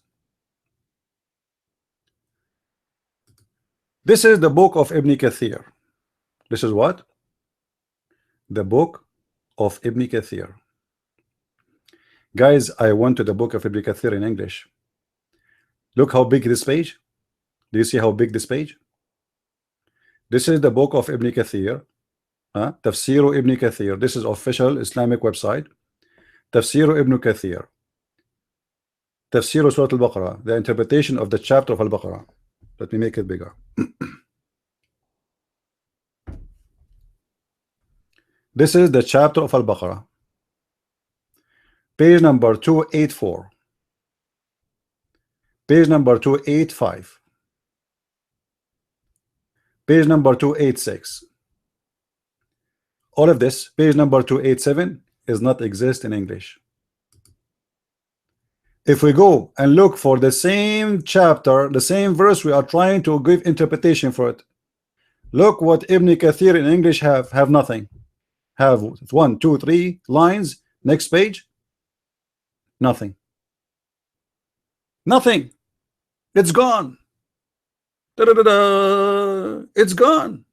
This is the book of Ibn Kathir. This is what? The book of Ibn Kathir. Guys, I went to the book of Ibn Kathir in English. Look how big this page. Do you see how big this page? This is the book of Ibn Kathir. Tafsir Ibn Kathir. This is official Islamic website. Tafsir Ibn Kathir. Tafsir Surah Al-Baqarah. The interpretation of the chapter of Al-Baqarah. Let me make it bigger. This is the chapter of Al-Baqarah. Page number 284. Page number 285. Page number 286. All of this, page number 287, is not exist in English. If we go and look for the same chapter, the same verse, we are trying to give interpretation for it. Look what Ibn Kathir in English have nothing. Have 1, 2, 3 lines. Next page. Nothing. Nothing. It's gone. Da, da, da, da. It's gone.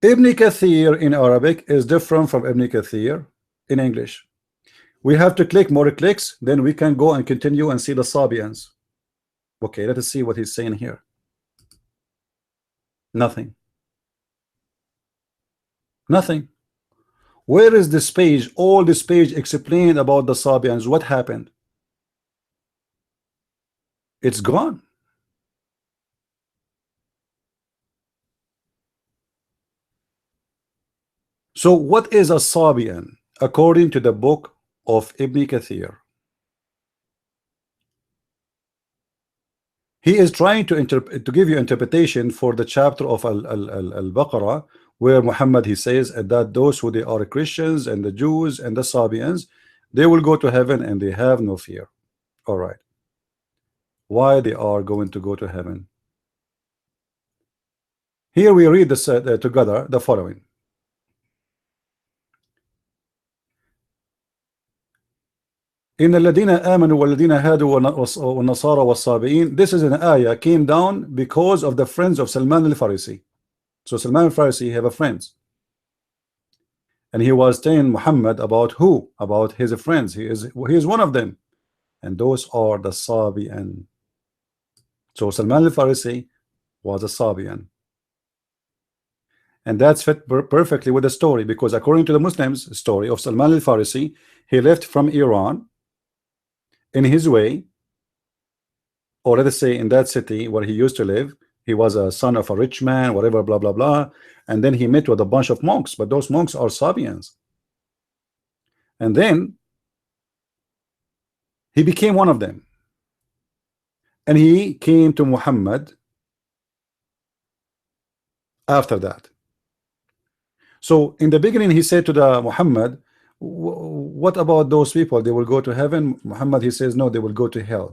Ibn Kathir in Arabic is different from Ibn Kathir in English. We have to click more clicks, then we can go and continue and see the Sabians. Okay, let us see what he's saying here. Nothing. Nothing. Where is this page? All this page explained about the Sabians. What happened? It's gone. So what is a Sabian according to the book of Ibn Kathir? He is trying to give you interpretation for the chapter of Al-Baqarah, where Muhammad he says that those who they are Christians and the Jews and the Sabians, they will go to heaven and they have no fear. All right. Why they are going to go to heaven? Here we read this together the following. إن الذين آمنوا والذين هادوا والنصارى والصابئين. This is an ayah came down because of the friends of Salman al-Farisi. So Salman al-Farisi have a friends, and he was telling Muhammad about who? About his friends. He is one of them, and those are the Sabian. So Salman al-Farisi was a Sabian, and that's fit perfectly with the story, because according to the Muslims story of Salman al-Farisi, he left from Iran. In his way, or let us say in that city where he used to live, he was a son of a rich man, whatever, blah blah blah, and then he met with a bunch of monks, but those monks are Sabians, and then he became one of them, and he came to Muhammad after that. So in the beginning he said to the Muhammad, what about those people? They will go to heaven? Muhammad, he says no, they will go to hell,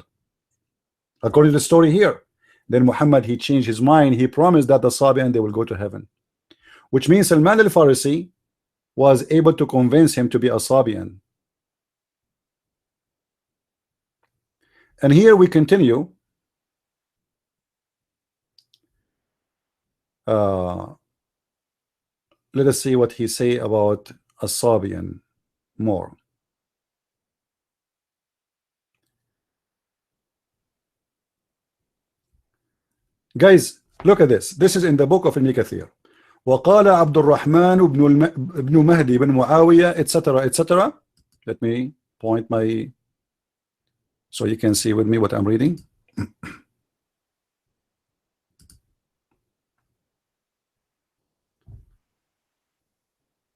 according to the story here. Then Muhammad, he changed his mind. He promised that the Sabian, they will go to heaven, which means Salman al-Farisi was able to convince him to be a Sabian. And here we continue. Let us see what he say about a Sabian more. Guys, look at this. This is in the book of Ibn Kathir. وقال عبد الرحمن بن مهدي بن معاوية, etc., etc. Let me point my, so you can see with me what I'm reading.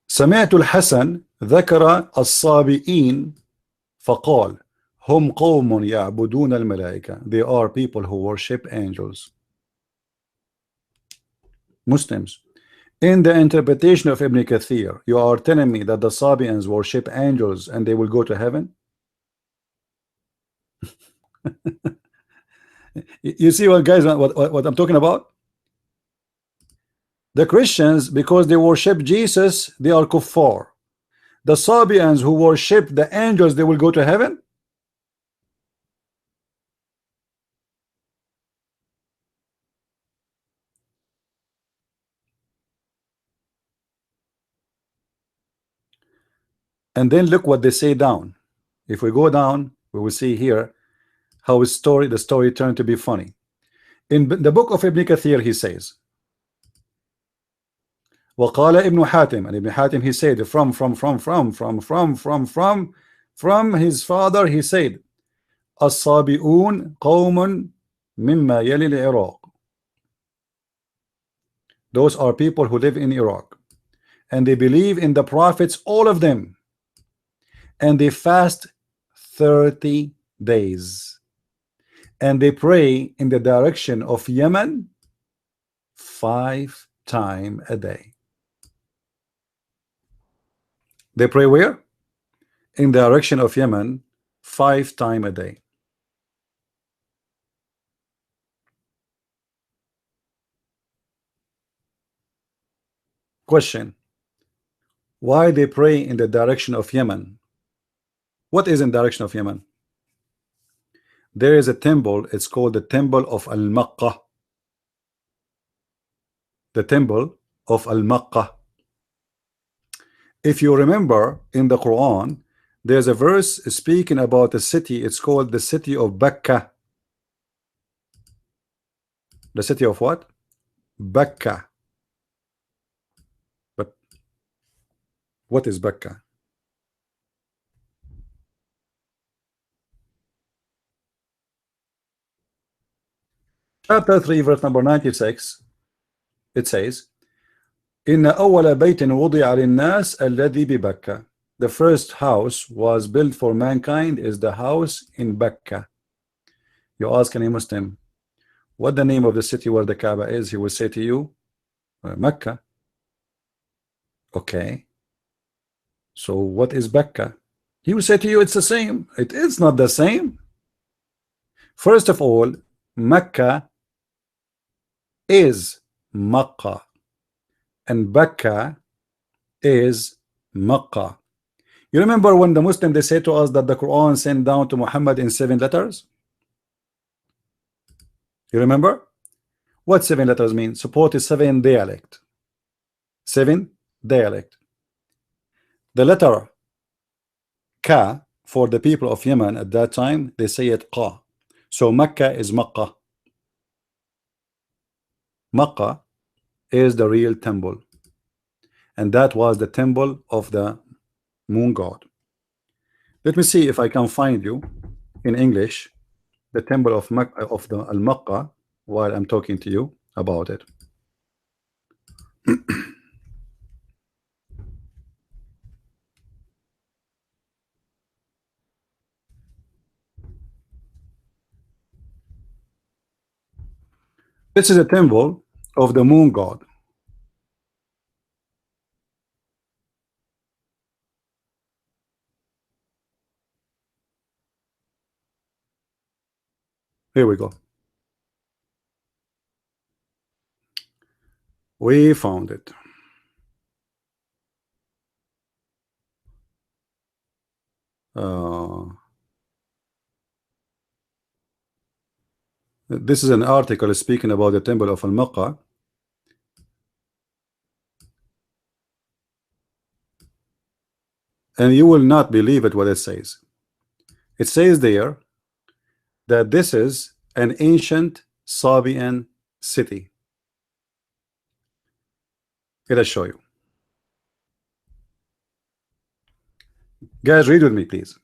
سمعت الحسن ذكر الصابئين فقال هم قوم يعبدون الملائكة. They are people who worship angels. Muslims. In the interpretation of Ibn Kathir, you are telling me that the Sabians worship angels and they will go to heaven? You see what, guys, what I'm talking about? The Christians, because they worship Jesus, they are kuffar. The Sabians who worship the angels, they will go to heaven? And then look what they say down. If we go down, we will see here how the story turned to be funny. In the book of Ibn Kathir, he says, وقال ابن حاتم, and Ibn Hatim, he said, from his father, he said, الصابئون قوم مما يلي العراق. Those are people who live in Iraq, and they believe in the prophets, all of them, and they fast 30 days, and they pray in the direction of Yemen 5 times a day. They pray where? In the direction of Yemen 5 times a day. Question: why they pray in the direction of Yemen? What is in direction of Yemen? There is a temple, it's called the Temple of Al-Makkah. The Temple of Al-Makkah. If you remember in the Quran, there's a verse speaking about a city, it's called the city of Bakka. The city of what? Bakka. But what is Bakka? Chapter 3, verse number 96, it says, إن أول بيت وضع للناس الذي ببكة. The first house was built for mankind is the house in Bakka. You ask any Muslim, what the name of the city where the Kaaba is? He will say to you, Mecca. Okay. So what is Bakka? He will say to you, it's the same. It is not the same. First of all, Mecca is Makkah, and Bakka is Makkah. You remember when the Muslim, they say to us that the Quran sent down to Muhammad in 7 letters? You remember what 7 letters mean? Support is 7 dialect. 7 dialect. The letter Ka for the people of Yemen at that time, they say it Qa. So Mecca is Makkah. Makkah is the real temple, and that was the temple of the moon god. Let me see if I can find you in English the temple of Al-Makkah while I'm talking to you. about it. This is a temple of the moon god. Here we go. We found it. This is an article speaking about the temple of Al-Maqqa. And you will not believe it what it says. It says there that this is an ancient Sabian city. Let us show you. Guys, read with me, please.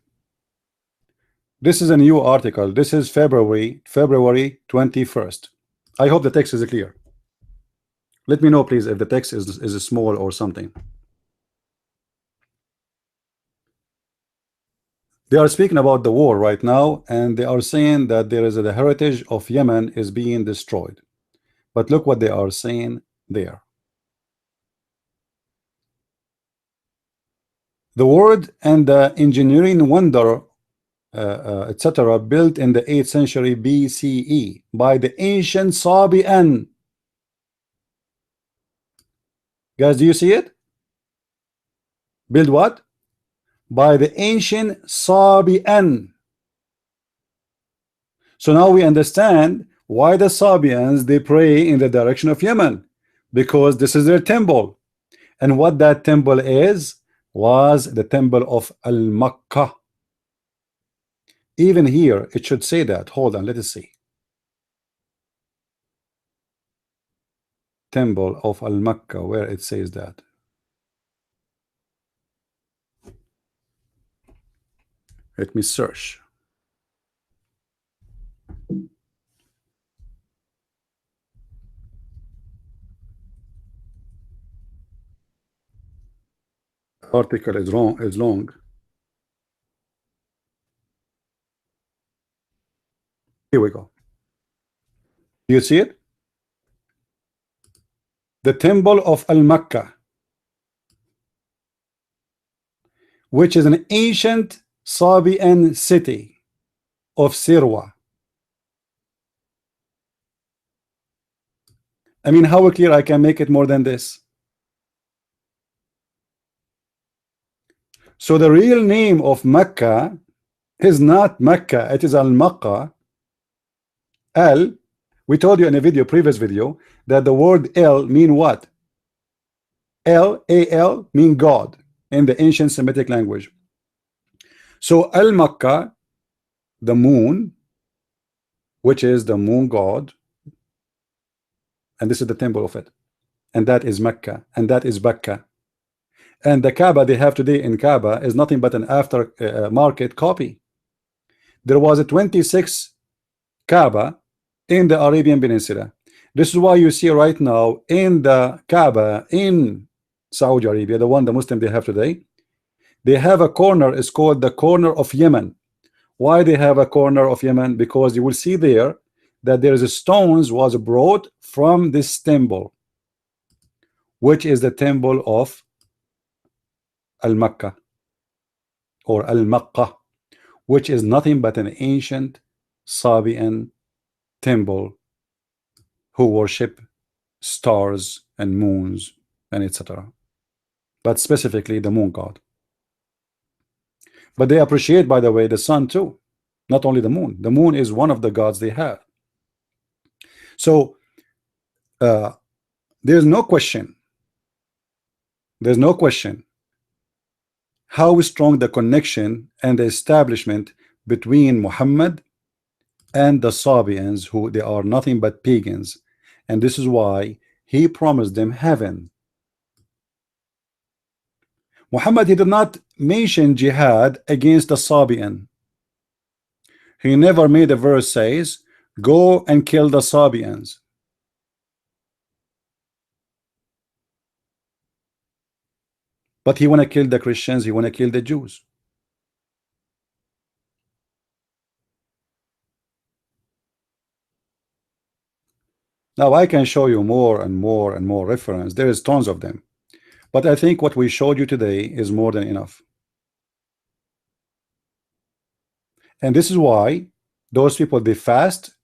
This is a new article. This is February 21st. I hope the text is clear. Let me know, please, if the text is small or something. They are speaking about the war right now, and they are saying that there is the heritage of Yemen is being destroyed. But look what they are saying there. The word and the engineering wonder, etc., built in the 8th century BCE by the ancient Sabian. Guys, do you see it? Build what? By the ancient Sabian. So now we understand why the Sabians, they pray in the direction of Yemen, because this is their temple. And what that temple is was the temple of Al-Makkah. Even here it should say that. Hold on, let us see. Temple of Al-Makkah, where it says that. Let me search. Article is long. Here we go. Do you see it? The temple of Al-Makkah, which is an ancient Sabian city of Sirwa. I mean, how clear I can make it more than this? So the real name of Mecca is not Mecca, it is Al-Makkah. We told you in a previous video, that the word El mean what? Al mean God in the ancient Semitic language. So Al-Makkah, the moon, which is the moon god, and this is the temple of it, and that is Mecca, and that is Bakka. And the Kaaba they have today in Kaaba is nothing but an after-market copy. There was a 26 Kaaba in the Arabian Peninsula. This is why you see right now in the Kaaba in Saudi Arabia, the one the Muslim they have today, they have a corner, is called the corner of Yemen. Why they have a corner of Yemen? Because you will see there that there is a stones was brought from this temple, which is the temple of Al-Makkah or Al-Makkah, which is nothing but an ancient Sabian temple who worship stars and moons and etc., but specifically the moon god. But they appreciate, by the way, the sun too, not only the moon. The moon is one of the gods they have. So there's no question how strong the connection and the establishment between Muhammad and the Sabians, who they are nothing but pagans, and this is why he promised them heaven. Muhammad, he did not mention jihad against the Sabian. He never made a verse says go and kill the Sabians. But he want to kill the Christians, he want to kill the Jews. Now I can show you more and more and more reference. There is tons of them. But I think what we showed you today is more than enough. And this is why those people, they fast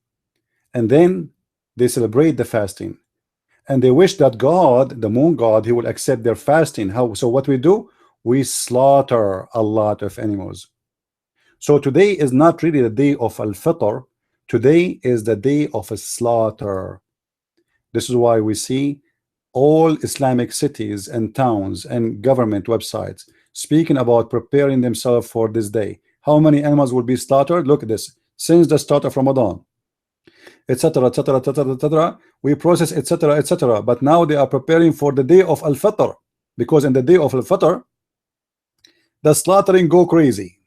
and then they celebrate the fasting. And they wish that God, the moon god, he will accept their fasting. How? So what we do? We slaughter a lot of animals. So today is not really the day of Al-Fitr. Today is the day of a slaughter. This is why we see all Islamic cities and towns and government websites speaking about preparing themselves for this day. How many animals will be slaughtered? Look at this. Since the start of Ramadan, etc., etc., etc., etc., we process, etc., etc. But now they are preparing for the day of Al-Fitr, because in the day of Al-Fitr, the slaughtering go crazy.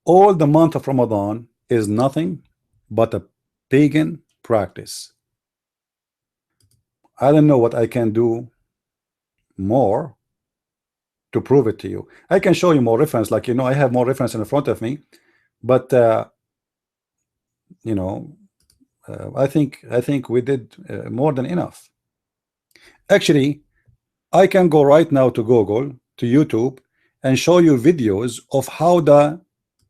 All the month of Ramadan is nothing but a pagan practice. I don't know what I can do more to prove it to you. I can show you more reference, like, I have more reference in front of me, but you know, I think we did more than enough. Actually, I can go right now to Google, to YouTube, and show you videos of how the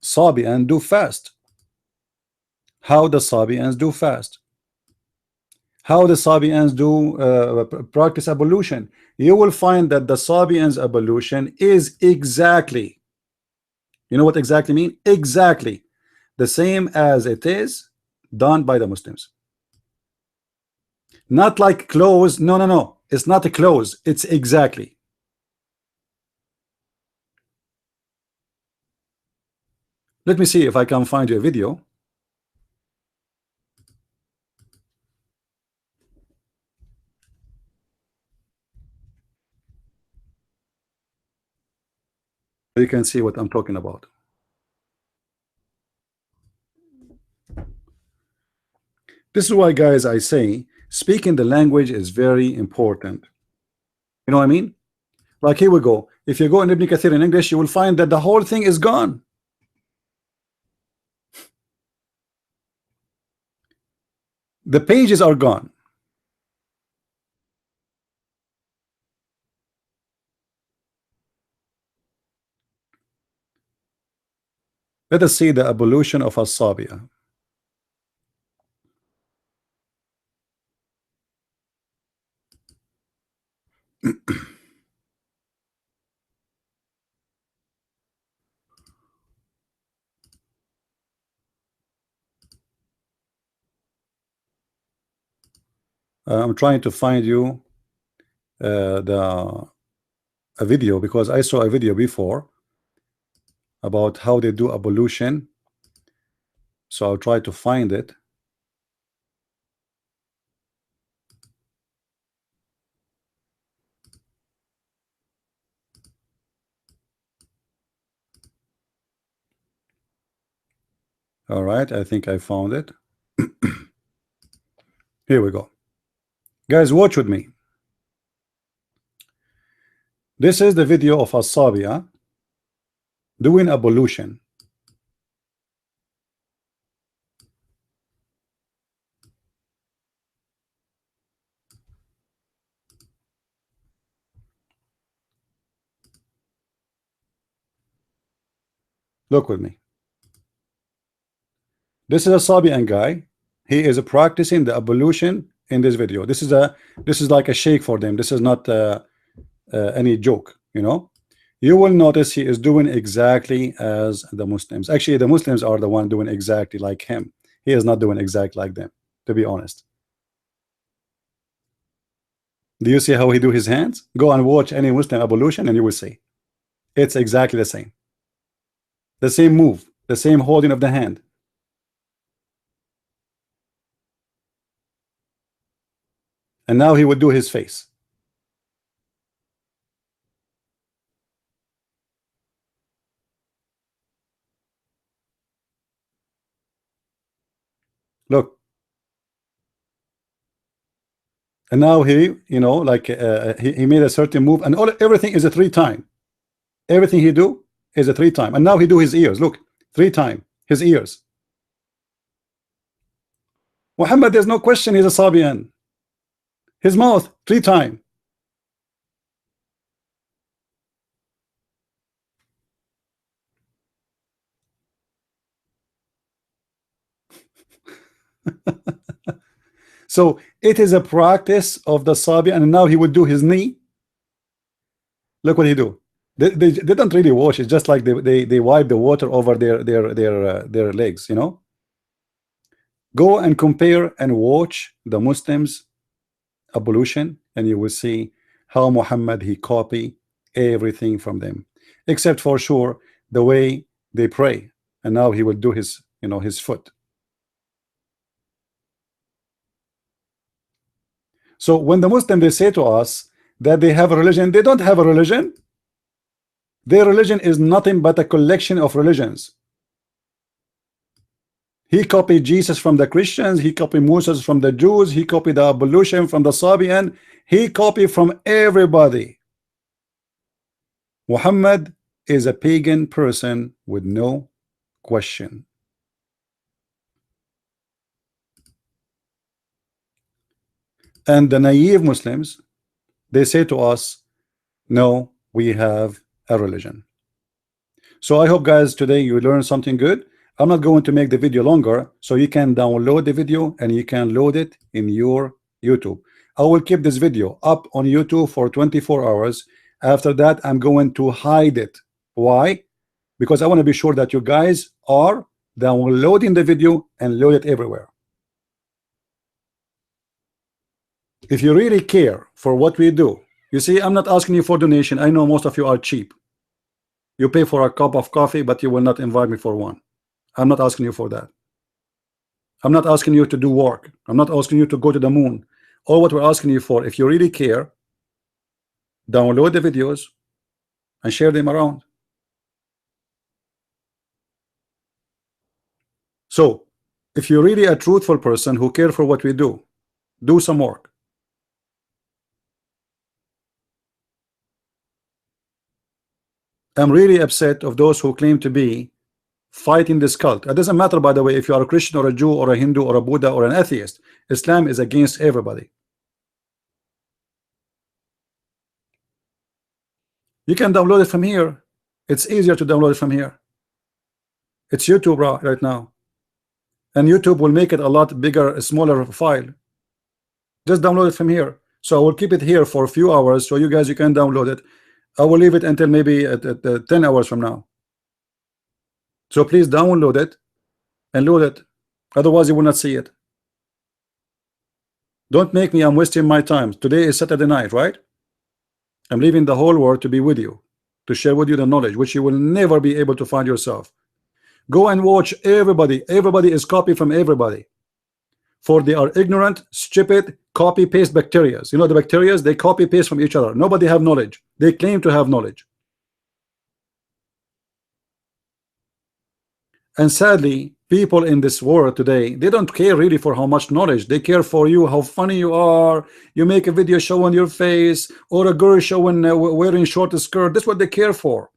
Sabian do fast. How the Sabians do fast. How the Sabians do practice ablution. You will find that the Sabians ablution is exactly, you know what exactly mean? Exactly the same as it is done by the Muslims. Not like close. No, no, no. It's not a close. It's exactly. Let me see if I can find you a video. You can see what I'm talking about. This is why, guys, I say speaking the language is very important. You know what I mean? Like, here we go. If you go in Ibn Kathir in English, you will find that the whole thing is gone. The pages are gone. Let us see the evolution of As-Sabia. I'm trying to find you the a video, because I saw a video before about how they do ablution. So I'll try to find it. All right, I think I found it. Here we go. Guys, watch with me. This is the video of As-Sabia doing ablution. Look with me. This is a Sabian guy. He is practicing the ablution in this video. This is like a shake for them. This is not any joke, You will notice he is doing exactly as the Muslims. Actually, the Muslims are the one doing exactly like him. He is not doing exactly like them, to be honest. Do you see how he do his hands? Go and watch any Muslim ablution and you will see. It's exactly the same. The same move, the same holding of the hand. And now he would do his face. And now he, you know, like he made a certain move, and everything is a 3 time. Everything he do is a 3 time. And now he do his ears. Look, 3 time his ears. Muhammad, there's no question he's a Sabian. His mouth 3 time. So it is a practice of the Sabian, and now he would do his knee. Look what he do. They don't really wash. It's just like they wipe the water over their legs, you know. Go and compare and watch the Muslims ablution, and you will see how Muhammad he copy everything from them, except for sure the way they pray. And now he will do his, you know, his foot. So when the Muslim they say to us that they have a religion, they don't have a religion. Their religion is nothing but a collection of religions. He copied Jesus from the Christians, he copied Moses from the Jews, he copied the ablution from the Sabian, he copied from everybody. Muhammad is a pagan person with no question. And the naive Muslims, they say to us, no, we have a religion. So I hope guys today you learned something good. I'm not going to make the video longer, so you can download the video and you can load it in your YouTube. I will keep this video up on YouTube for 24 hours. After that, I'm going to hide it. Why? Because I want to be sure that you guys are downloading the video and load it everywhere. If you really care for what we do, you see, I'm not asking you for donation. I know most of you are cheap. You pay for a cup of coffee, but you will not invite me for one. I'm not asking you for that. I'm not asking you to do work. I'm not asking you to go to the moon. All what we're asking you for, if you really care, download the videos and share them around. So if you're really a truthful person who care for what we do some work. I'm really upset of those who claim to be fighting this cult. It doesn't matter, by the way, if you are a Christian or a Jew or a Hindu or a Buddha or an atheist. Islam is against everybody. You can download it from here. It's easier to download it from here. It's YouTube right now, and YouTube will make it a lot bigger, a smaller file. Just download it from here. So I will keep it here for a few hours, so you guys you can download it. I will leave it until maybe at 10 hours from now. So please download it and load it. Otherwise you will not see it. Don't make me, I'm wasting my time. Today is Saturday night, right? I'm leaving the whole world to be with you, to share with you the knowledge which you will never be able to find yourself. Go and watch everybody. Everybody is copy from everybody. For they are ignorant, stupid, copy paste bacteria. You know the bacteria, they copy paste from each other. Nobody have knowledge. They claim to have knowledge. And sadly, people in this world today, they don't care really for how much knowledge. They care for you, how funny you are. You make a video showing your face, or a girl showing wearing short skirt. That's what they care for.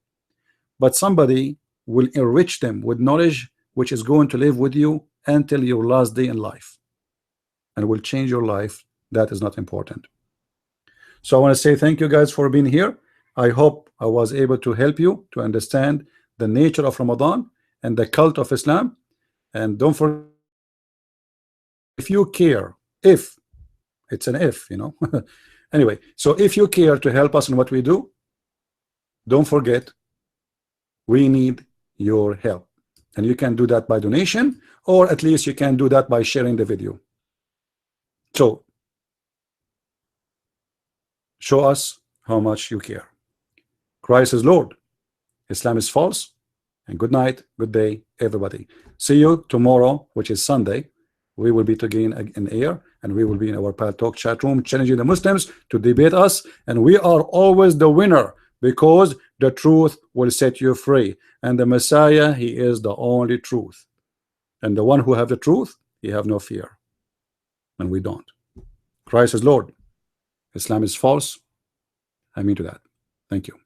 But somebody will enrich them with knowledge which is going to live with you until your last day in life and will change your life. That is not important. So I want to say thank you guys for being here. I hope I was able to help you to understand the nature of Ramadan and the cult of Islam. And don't forget, if you care, if it's an if, you know. Anyway, so if you care to help us in what we do, don't forget, we need your help. And you can do that by donation, or at least you can do that by sharing the video. So show us how much you care. Christ is Lord, Islam is false, and good night, good day, everybody. See you tomorrow, which is Sunday. We will be together in air, and we will be in our Paltalk chat room challenging the Muslims to debate us, and we are always the winner, because the truth will set you free, and the Messiah, he is the only truth, and the one who have the truth, he have no fear, and we don't. Christ is Lord. Islam is false. I mean to that. Thank you.